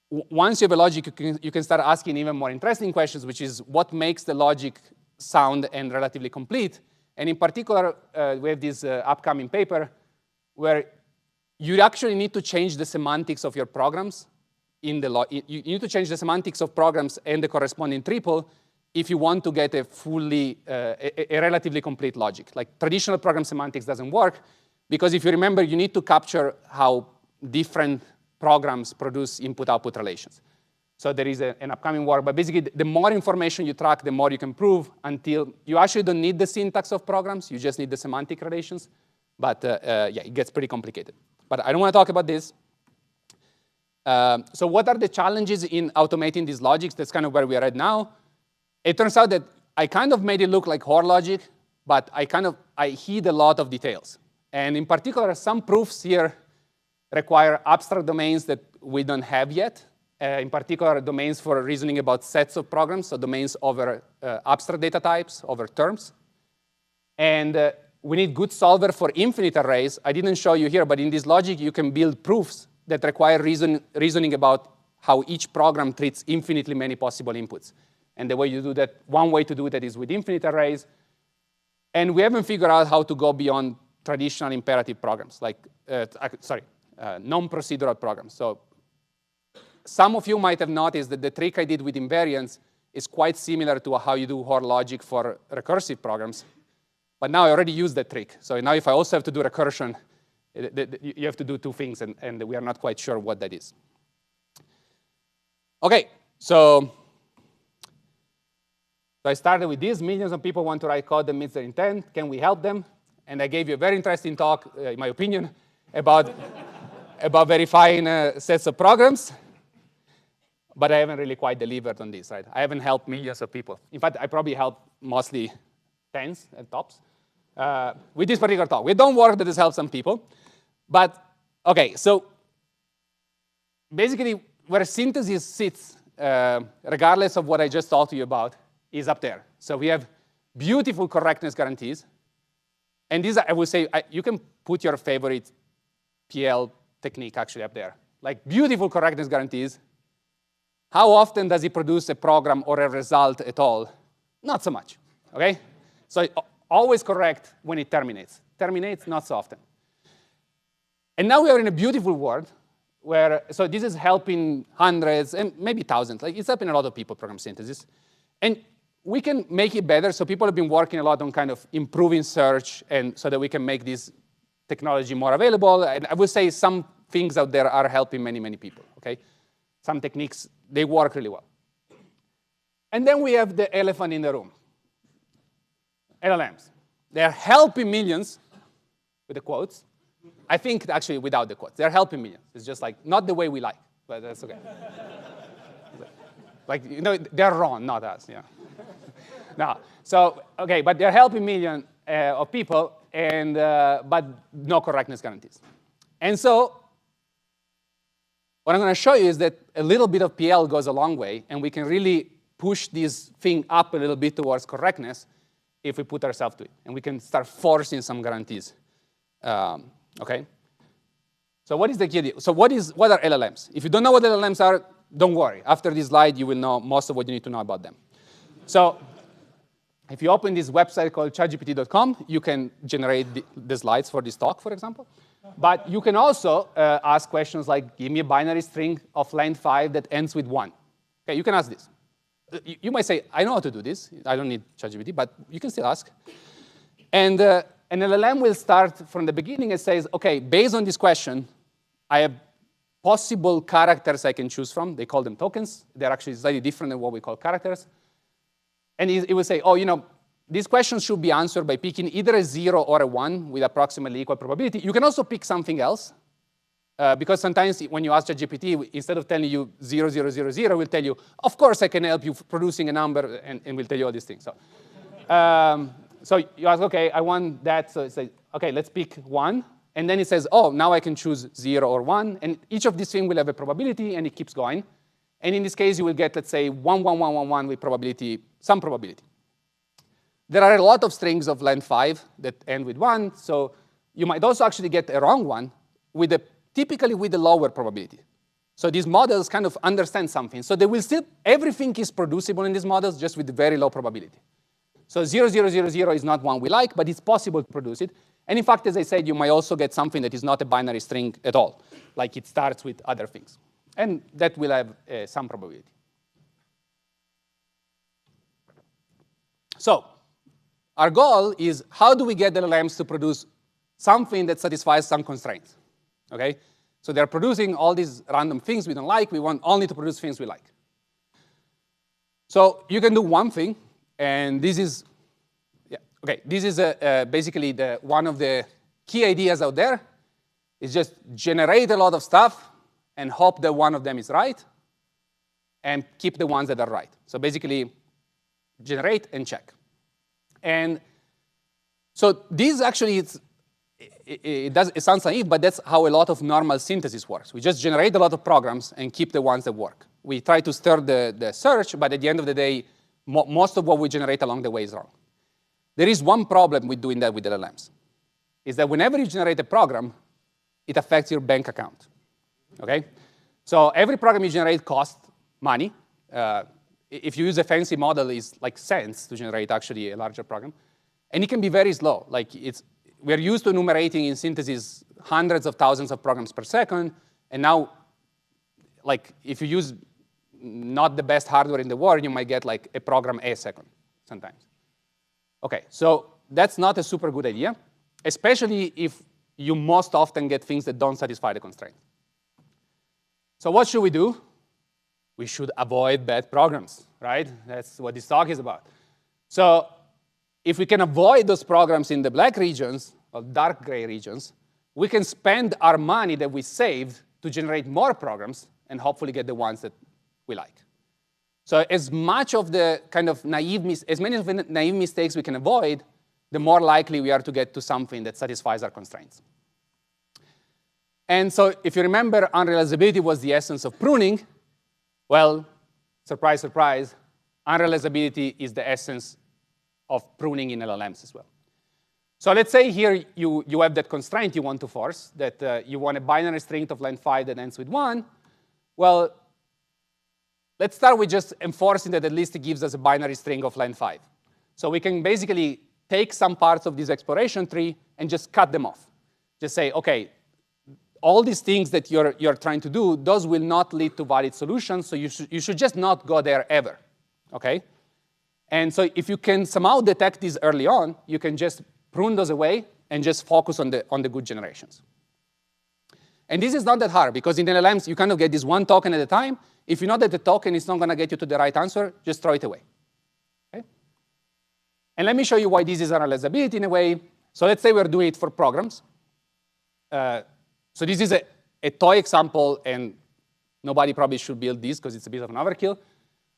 once you have a logic, you can start asking even more interesting questions, which is what makes the logic sound and relatively complete. And in particular, we have this upcoming paper where you actually need to change the semantics of your programs. You need to change the semantics of programs and the corresponding triple if you want to get a relatively complete logic. Like traditional program semantics doesn't work. Because if you remember, you need to capture how different programs produce input-output relations. So there is an upcoming work. But basically, the more information you track, the more you can prove until you actually don't need the syntax of programs. You just need the semantic relations. But yeah, it gets pretty complicated. But I don't want to talk about this. So what are the challenges in automating these logics? That's kind of where we are at now. It turns out that I kind of made it look like Hoare logic, but I hid a lot of details. And in particular, some proofs here require abstract domains that we don't have yet. in particular domains for reasoning about sets of programs, so domains over abstract data types, over terms. And we need good solver for infinite arrays. I didn't show you here, but in this logic, you can build proofs that require reasoning about how each program treats infinitely many possible inputs. And the way you do that, one way to do that is with infinite arrays. And we haven't figured out how to go beyond traditional imperative programs, like, non-procedural programs. So some of you might have noticed that the trick I did with invariants is quite similar to how you do OR logic for recursive programs. But now I already used that trick. So now if I also have to do recursion, you have to do two things, and we are not quite sure what that is. OK, so I started with this. Millions of people want to write code that meets their intent. Can we help them? And I gave you a very interesting talk, in my opinion, about verifying sets of programs. But I haven't really quite delivered on this, right? I haven't helped millions of people. In fact, I probably helped mostly tens at tops with this particular talk. We don't work that this helps some people. But OK, so basically, where synthesis sits, regardless of what I just talked to you about, is up there. So we have beautiful correctness guarantees. And these, I would say, you can put your favorite PL technique actually up there. Like beautiful correctness guarantees. How often does it produce a program or a result at all? Not so much, OK? So always correct when it terminates. Terminates, not so often. And now we are in a beautiful world where, so this is helping hundreds and maybe thousands. Like it's helping a lot of people program synthesis. And we can make it better. So people have been working a lot on kind of improving search and so that we can make this technology more available. And I would say some things out there are helping many, many people, OK? Some techniques, they work really well. And then we have the elephant in the room, LLMs. They're helping millions with the quotes. I think actually without the quotes. They're helping millions. It's just like not the way we like, but that's OK. Like, you know, they're wrong, not us. Yeah. No. So, OK, but they're helping millions of people, and but no correctness guarantees. And so what I'm going to show you is that a little bit of PL goes a long way, and we can really push this thing up a little bit towards correctness if we put ourselves to it. And we can start forcing some guarantees. OK? So what is the key idea? So what are LLMs? If you don't know what LLMs are, don't worry. After this slide, you will know most of what you need to know about them. So if you open this website called chatgpt.com, you can generate the slides for this talk, for example. But you can also ask questions like, give me a binary string of length 5 that ends with 1. OK, you can ask this. You might say, I know how to do this. I don't need ChatGPT, but you can still ask. And an LLM will start from the beginning and says, OK, based on this question, I have possible characters I can choose from. They call them tokens. They're actually slightly different than what we call characters. And it will say, oh, you know, these questions should be answered by picking either a 0 or a 1 with approximately equal probability. You can also pick something else. Because sometimes when you ask ChatGPT, instead of telling you 0, 0, 0, 0, we'll tell you, of course, I can help you producing a number, and we'll tell you all these things. So, so you ask, OK, I want that. So it says, OK, let's pick 1. And then it says, oh, now I can choose 0 or 1. And each of these things will have a probability, and it keeps going. And in this case, you will get, let's say, 1, 1, 1, 1, 1 with probability, some probability. There are a lot of strings of length 5 that end with 1. So you might also actually get a wrong one with typically with a lower probability. So these models kind of understand something. So they will still, everything is producible in these models just with very low probability. So 0, 0, 0, 0 is not one we like, but it's possible to produce it. And in fact, as I said, you might also get something that is not a binary string at all, like it starts with other things. And that will have some probability. So our goal is, how do we get LLMs to produce something that satisfies some constraints? OK? So they're producing all these random things we don't like. We want only to produce things we like. So you can do one thing. And this is, yeah, OK, this is basically one of the key ideas out there. Is just generate a lot of stuff and hope that one of them is right, and keep the ones that are right. So basically, generate and check. And so this actually it sounds naive, but that's how a lot of normal synthesis works. We just generate a lot of programs and keep the ones that work. We try to stir the search, but at the end of the day, most of what we generate along the way is wrong. There is one problem with doing that with LLMs, is that whenever you generate a program, it affects your bank account, okay? So every program you generate costs money. If you use a fancy model, it's like cents to generate actually a larger program. And it can be very slow. Like we're used to enumerating in synthesis hundreds of thousands of programs per second. And now, like if you use not the best hardware in the world, you might get like a program a second sometimes. Okay, so that's not a super good idea, especially if you most often get things that don't satisfy the constraint. So what should we do? We should avoid bad programs, right? That's what this talk is about. So if we can avoid those programs in the black regions, or dark gray regions, we can spend our money that we saved to generate more programs and hopefully get the ones that we like. So as much of the kind of as many of the naive mistakes we can avoid, the more likely we are to get to something that satisfies our constraints. And so if you remember, unrealizability was the essence of pruning. Well, surprise, surprise, unrealizability is the essence of pruning in LLMs as well. So let's say here you have that constraint you want to force, that you want a binary string of length 5 that ends with 1. Well, let's start with just enforcing that at least it gives us a binary string of length 5. So we can basically take some parts of this exploration tree and just cut them off. Just say, OK, all these things that you're trying to do, those will not lead to valid solutions, so you should just not go there ever, OK? And so if you can somehow detect these early on, you can just prune those away and just focus on the good generations. And this is not that hard, because in LLMs, you kind of get this one token at a time. If you know that the token is not going to get you to the right answer, just throw it away. Okay? And let me show you why this is unrealizability in a way. So let's say we're doing it for programs. So this is a toy example, and nobody probably should build this because it's a bit of an overkill.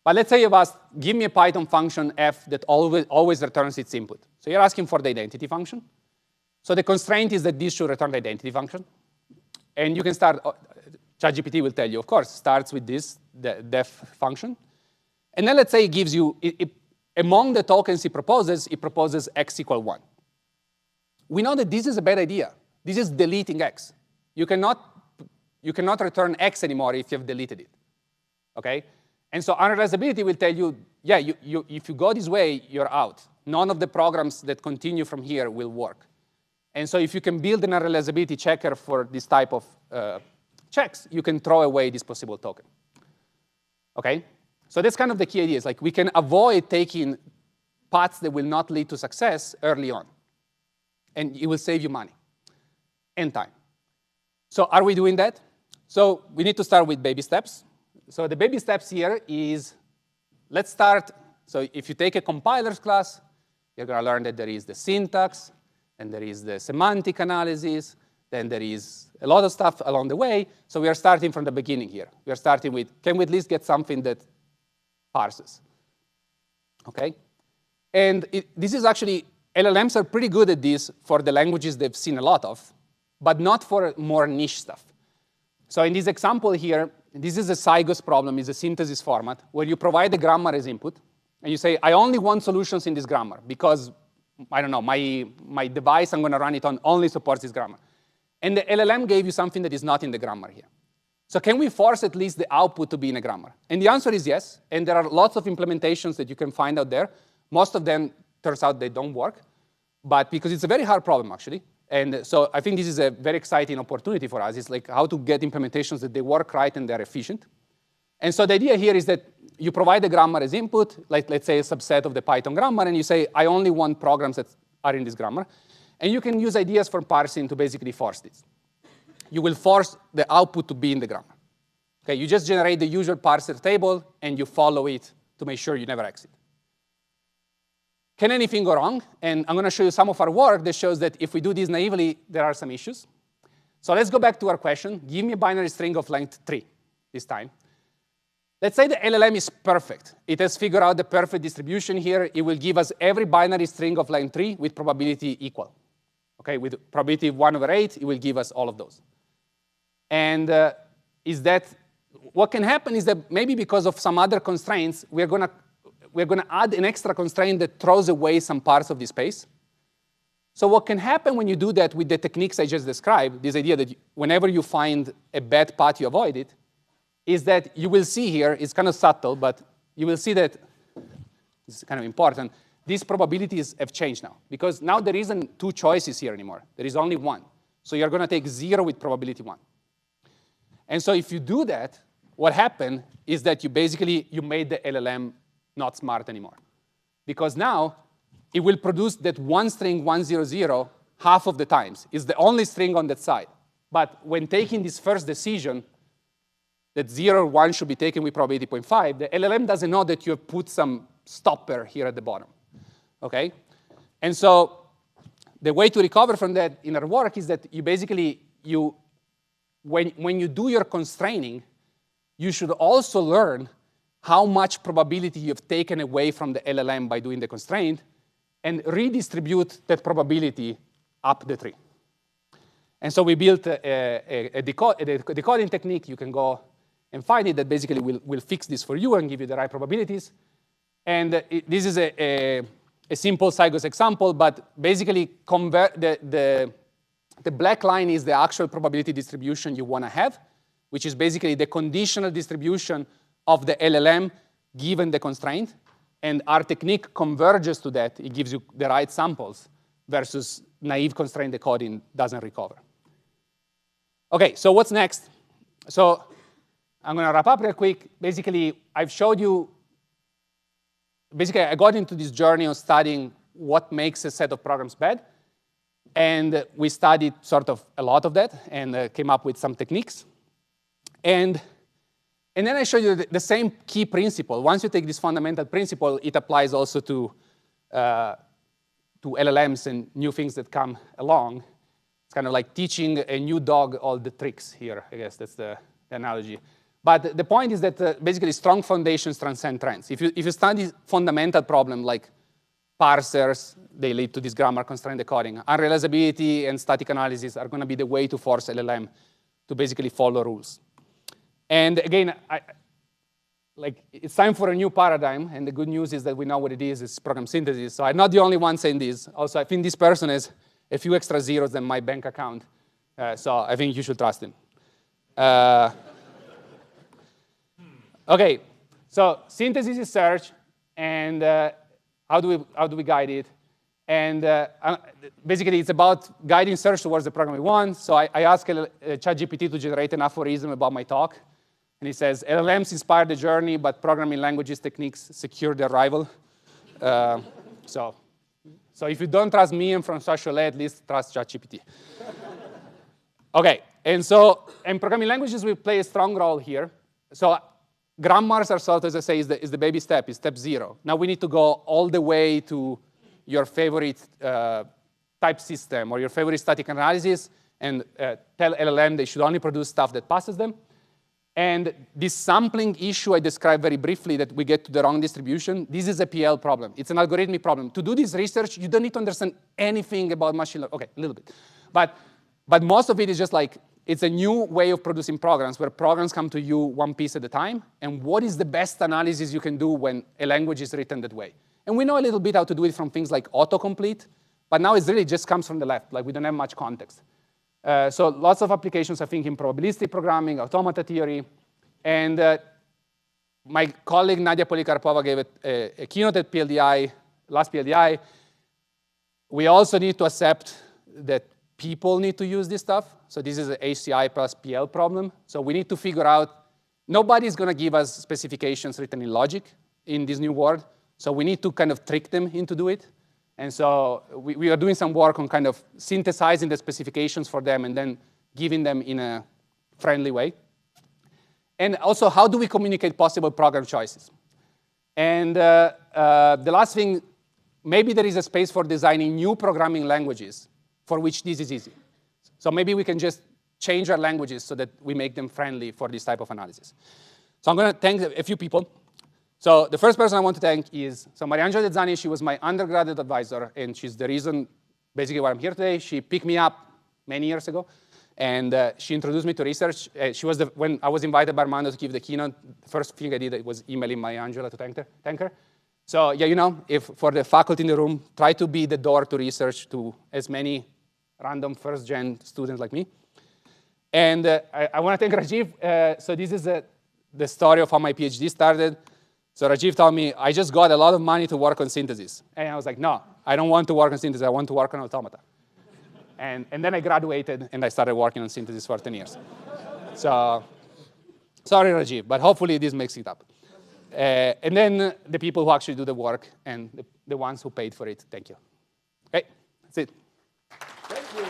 But let's say you've asked, give me a Python function f that always returns its input. So you're asking for the identity function. So the constraint is that this should return the identity function. And you can start, ChatGPT will tell you, of course, starts with this, the def function. And then let's say it gives you, among the tokens it proposes x equal 1. We know that this is a bad idea. This is deleting x. You cannot return x anymore if you've deleted it, okay? And so unrealizability will tell you, yeah, if you go this way, you're out. None of the programs that continue from here will work. And so if you can build an unrealizability checker for this type of checks, you can throw away this possible token, okay? So that's kind of the key idea. It's like we can avoid taking paths that will not lead to success early on. And it will save you money and time. So are we doing that? So we need to start with baby steps. So the baby steps here is, let's start. So if you take a compilers class, you're going to learn that there is the syntax, and there is the semantic analysis, then there is a lot of stuff along the way. So we are starting from the beginning here. We are starting with, can we at least get something that parses? Okay? And this is actually, LLMs are pretty good at this for the languages they've seen a lot of, but not for more niche stuff. So in this example here, this is a Cygos problem, it's a synthesis format, where you provide the grammar as input, and you say, I only want solutions in this grammar, because, I don't know, my device I'm going to run it on only supports this grammar. And the LLM gave you something that is not in the grammar here. So can we force at least the output to be in a grammar? And the answer is yes, and there are lots of implementations that you can find out there. Most of them, turns out they don't work, but because it's a very hard problem, actually. And so I think this is a very exciting opportunity for us. It's like how to get implementations that they work right and they're efficient. And so the idea here is that you provide the grammar as input, like let's say a subset of the Python grammar, and you say, I only want programs that are in this grammar. And you can use ideas for parsing to basically force this. You will force the output to be in the grammar. Okay, you just generate the usual parser table, and you follow it to make sure you never exit. Can anything go wrong? And I'm going to show you some of our work that shows that if we do this naively, there are some issues. So let's go back to our question. Give me a binary string of length 3 this time. Let's say the LLM is perfect. It has figured out the perfect distribution here. It will give us every binary string of length 3 with probability equal. Okay, with probability 1/8, it will give us all of those. And what can happen is that maybe because of some other constraints, we're going to add an extra constraint that throws away some parts of the space. So what can happen when you do that with the techniques I just described, this idea that whenever you find a bad path, you avoid it, is that you will see here, it's kind of subtle, but you will see that, this is kind of important, these probabilities have changed now. Because now there isn't two choices here anymore. There is only one. So you're going to take 0 with probability 1. And so if you do that, what happened is that you made the LLM not smart anymore. Because now, it will produce that one string 100 half of the times. It's the only string on that side. But when taking this first decision, that 0 or 1 should be taken with probability 0.5, the LLM doesn't know that you have put some stopper here at the bottom. Okay? And so the way to recover from that in our work is that when you do your constraining, you should also learn how much probability you've taken away from the LLM by doing the constraint, and redistribute that probability up the tree. And so we built a decoding technique. You can go and find it that basically will fix this for you and give you the right probabilities. And this is a simple Cygos example, but basically the black line is the actual probability distribution you want to have, which is basically the conditional distribution of the LLM given the constraint. And our technique converges to that. It gives you the right samples versus naive constraint decoding doesn't recover. OK, so what's next? So I'm going to wrap up real quick. Basically, I've showed you, I got into this journey of studying what makes a set of programs bad. And we studied sort of a lot of that and came up with some techniques. And then I showed you the same key principle. Once you take this fundamental principle, it applies also to LLMs and new things that come along. It's kind of like teaching a new dog all the tricks here. I guess that's the analogy. But the point is that basically strong foundations transcend trends. If you study fundamental problem like parsers, they lead to this grammar constraint decoding. Unrealizability and static analysis are going to be the way to force LLM to basically follow rules. And again, it's time for a new paradigm. And the good news is that we know what it is. It's program synthesis. So I'm not the only one saying this. Also, I think this person has a few extra zeros than my bank account. So I think you should trust him. OK, so synthesis is search. And how do we guide it? And basically, it's about guiding search towards the program we want. So I asked ChatGPT to generate an aphorism about my talk. And he says, LLMs inspire the journey, but programming languages techniques secure the arrival. So if you don't trust me and François Cholet, at least trust ChatGPT. OK, and programming languages will play a strong role here. So grammars are sort of, as I say, is the baby step, is step 0. Now we need to go all the way to your favorite type system or your favorite static analysis and tell LLM they should only produce stuff that passes them. And this sampling issue I described very briefly that we get to the wrong distribution, this is a PL problem. It's an algorithmic problem. To do this research, you don't need to understand anything about machine learning. OK, a little bit. But most of it is just like, it's a new way of producing programs where programs come to you one piece at a time. And what is the best analysis you can do when a language is written that way? And we know a little bit how to do it from things like autocomplete. But now it really just comes from the left. Like we don't have much context. So lots of applications, I think, in probabilistic programming, automata theory. And my colleague Nadia Polikarpova gave a keynote at PLDI, last PLDI. We also need to accept that people need to use this stuff. So this is an HCI plus PL problem. So we need to figure out, nobody's going to give us specifications written in logic in this new world. So we need to kind of trick them into do it. And so we are doing some work on kind of synthesizing the specifications for them and then giving them in a friendly way. And also, how do we communicate possible program choices? And the last thing, maybe there is a space for designing new programming languages for which this is easy. So maybe we can just change our languages so that we make them friendly for this type of analysis. So I'm going to thank a few people. So the first person I want to thank is Mariangela Dezzani. She was my undergraduate advisor, and she's the reason basically why I'm here today. She picked me up many years ago, and she introduced me to research. She was when I was invited by Armando to give the keynote, the first thing I did was emailing my Angela to thank her. So yeah, you know, if for the faculty in the room, try to be the door to research to as many random first-gen students like me. And I want to thank Rajiv. So this is the story of how my PhD started. So Rajiv told me, I just got a lot of money to work on synthesis. And I was like, no, I don't want to work on synthesis. I want to work on automata. And then I graduated, and I started working on synthesis for 10 years. So sorry, Rajiv, but hopefully this makes it up. And then the people who actually do the work and the ones who paid for it, thank you. Okay, that's it. Thank you.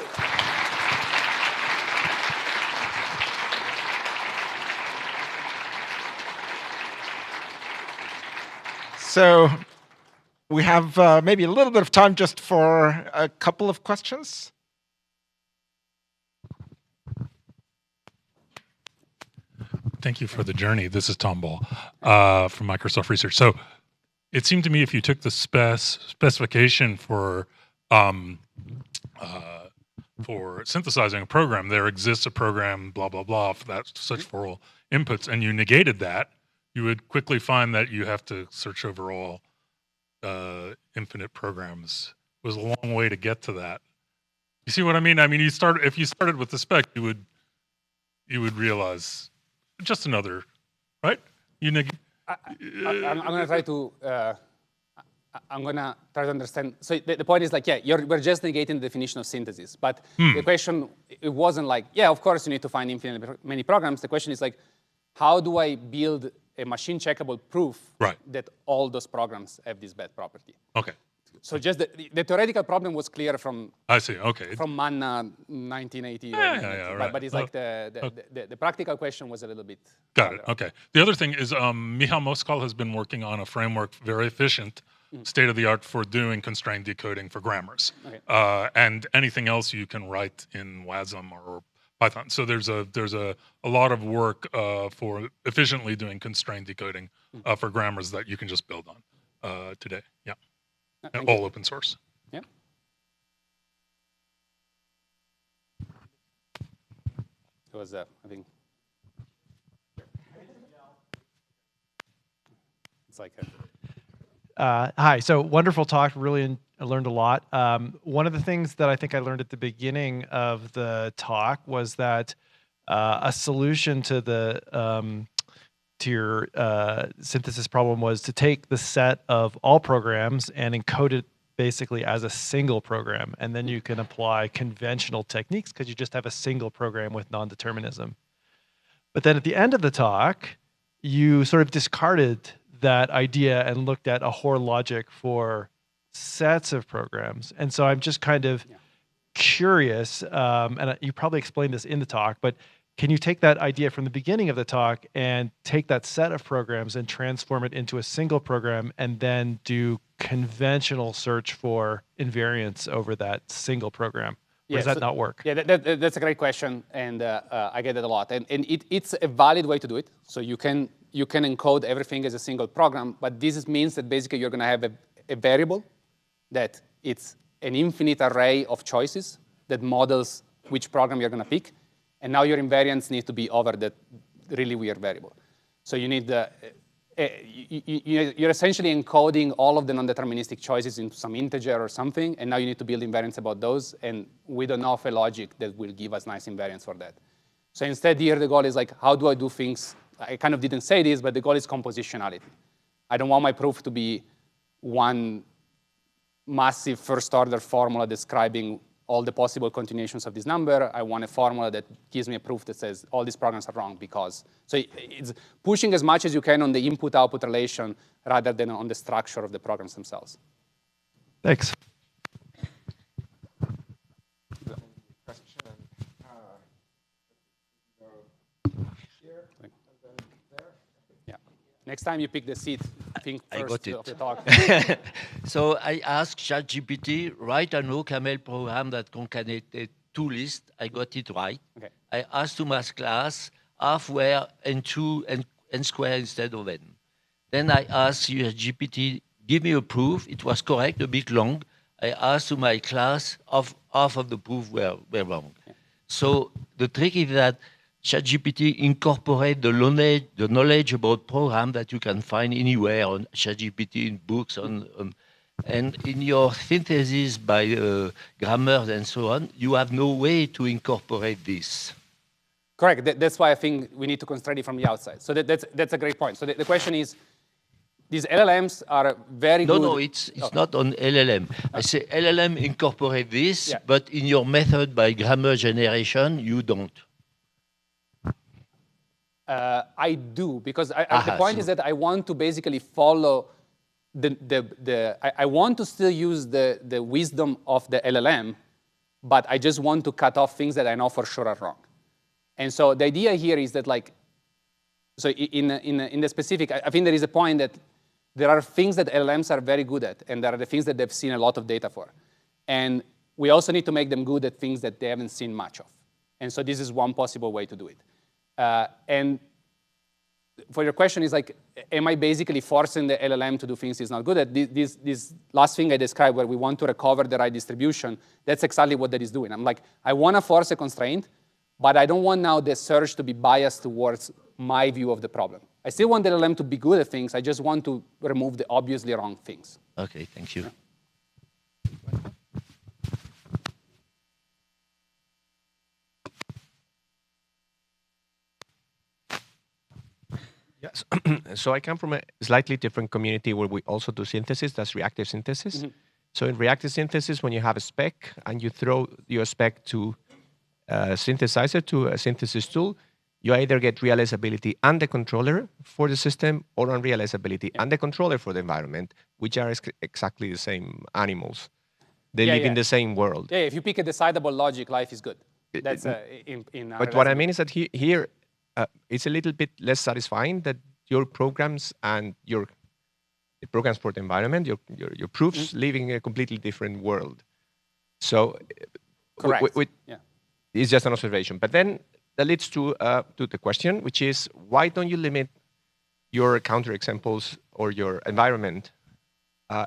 So we have maybe a little bit of time just for a couple of questions. Thank you for the journey. This is Tom Ball from Microsoft Research. So it seemed to me if you took the specification for synthesizing a program, there exists a program, blah, blah, blah, for that such for all inputs, and you negated that, you would quickly find that you have to search over all infinite programs. It was a long way to get to that. You see what I mean? I mean, if you started with the spec, you would realize just another, right? I'm gonna try to. I'm gonna try to understand. So the point is like, yeah, we're just negating the definition of synthesis. But the question, it wasn't like, yeah, of course you need to find infinitely many programs. The question is like, how do I build a machine checkable proof that all those programs have this bad property? Okay. So just the theoretical problem was clear from from Manna 1980. Right. But it's like the practical question was a little bit harder. It. Okay. The other thing is Michal Moskal has been working on a framework, very efficient, state of the art for doing constrained decoding for grammars, and anything else you can write in WASM or Python. So there's a lot of work for efficiently doing constrained decoding for grammars that you can just build on today. Yeah. And all open source. Yeah. It was, I think. It's like hi. So wonderful talk. Really learned a lot. One of the things that I think I learned at the beginning of the talk was that a solution to the to your synthesis problem was to take the set of all programs and encode it basically as a single program. And then you can apply conventional techniques because you just have a single program with non-determinism. But then at the end of the talk, you sort of discarded that idea and looked at a Hoare logic for sets of programs. And so I'm just kind of curious, and you probably explained this in the talk, but can you take that idea from the beginning of the talk and take that set of programs and transform it into a single program and then do conventional search for invariants over that single program? Or does that not work? Yeah, that's a great question, and I get it a lot. And it's a valid way to do it. So you can encode everything as a single program, but this means that basically you're going to have a variable that it's an infinite array of choices that models which program you're going to pick. And now your invariants need to be over that really weird variable. So you need you're essentially encoding all of the non-deterministic choices into some integer or something, and now you need to build invariants about those, and we don't know of a logic that will give us nice invariants for that. So instead here the goal is like, how do I do things? I kind of didn't say this, but the goal is compositionality. I don't want my proof to be one massive first-order formula describing all the possible continuations of this number. I want a formula that gives me a proof that says all these programs are wrong because. So it's pushing as much as you can on the input-output relation rather than on the structure of the programs themselves. Thanks. Yeah. Next time you pick the seat, think first of the talk. So I asked ChatGPT, write an OCaml program that concatenated two lists. I got it right. Okay. I asked to my class, half were N2 and N square instead of N. Then I asked GPT, give me a proof. It was correct, a bit long. I asked to my class, half of the proof were wrong. So the trick is that ChatGPT incorporate the knowledge about program that you can find anywhere on ChatGPT, in books, and in your synthesis by grammars and so on, you have no way to incorporate this. Correct. That's why I think we need to constrain it from the outside. So that's a great point. So the question is, these LLMs are very good. No, it's not on LLM. I say LLM incorporate this, but in your method by grammar generation, you don't. I do, because the point is that I want to basically follow I want to still use the wisdom of the LLM, but I just want to cut off things that I know for sure are wrong. And so the idea here is that, like, so in the specific, I think there is a point that there are things that LLMs are very good at, and there are the things that they've seen a lot of data for. And we also need to make them good at things that they haven't seen much of. And so this is one possible way to do it. And for your question is, like, am I basically forcing the LLM to do things it's not good at? This last thing I described, where we want to recover the right distribution, that's exactly what that is doing. I'm like, I want to force a constraint, but I don't want now the search to be biased towards my view of the problem. I still want the LLM to be good at things. I just want to remove the obviously wrong things. Okay, thank you. Yes. So I come from a slightly different community where we also do synthesis. That's reactive synthesis. So in reactive synthesis, when you have a spec and you throw your spec to a synthesizer, to a synthesis tool, you either get realizability and the controller for the system, or unrealizability and the controller for the environment, which are exactly the same animals. They live in the same world. Yeah, if you pick a decidable logic, life is good. That's But what I mean is that here it's a little bit less satisfying that your programs and the programs for the environment, your proofs live in a completely different world. So correct. It's just an observation. But then that leads to the question, which is, why don't you limit your counterexamples or your environment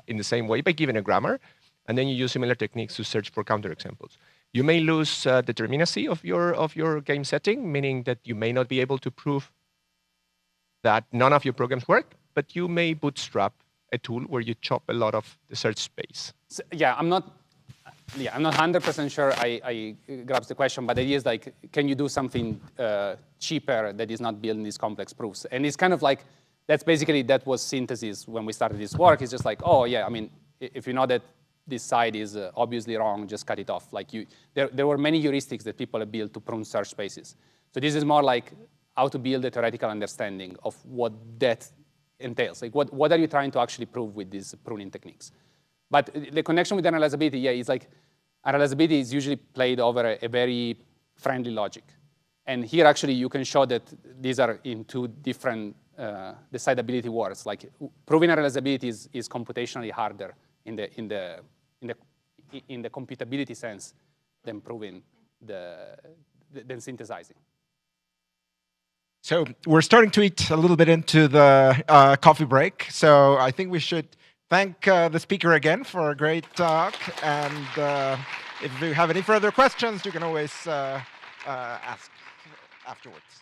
in the same way by giving a grammar, and then you use similar techniques to search for counterexamples? You may lose determinacy of your game setting, meaning that you may not be able to prove that none of your programs work, but you may bootstrap a tool where you chop a lot of the search space. So, I'm not 100% sure I grasp the question, but the idea is, like, can you do something cheaper that is not building these complex proofs? And it's kind of like, that was synthesis when we started this work. It's just like, oh yeah, I mean, if you know that this side is obviously wrong, just cut it off. Like, there were many heuristics that people have built to prune search spaces. So this is more like how to build a theoretical understanding of what that entails. Like, what are you trying to actually prove with these pruning techniques? But the connection with analyzability, is like, analyzability is usually played over a very friendly logic. And here, actually, you can show that these are in two different decidability words. Like, proving analyzability is computationally harder in the computability sense than proving than synthesizing. So we're starting to eat a little bit into the coffee break. So I think we should thank the speaker again for a great talk. And if you have any further questions, you can always ask afterwards.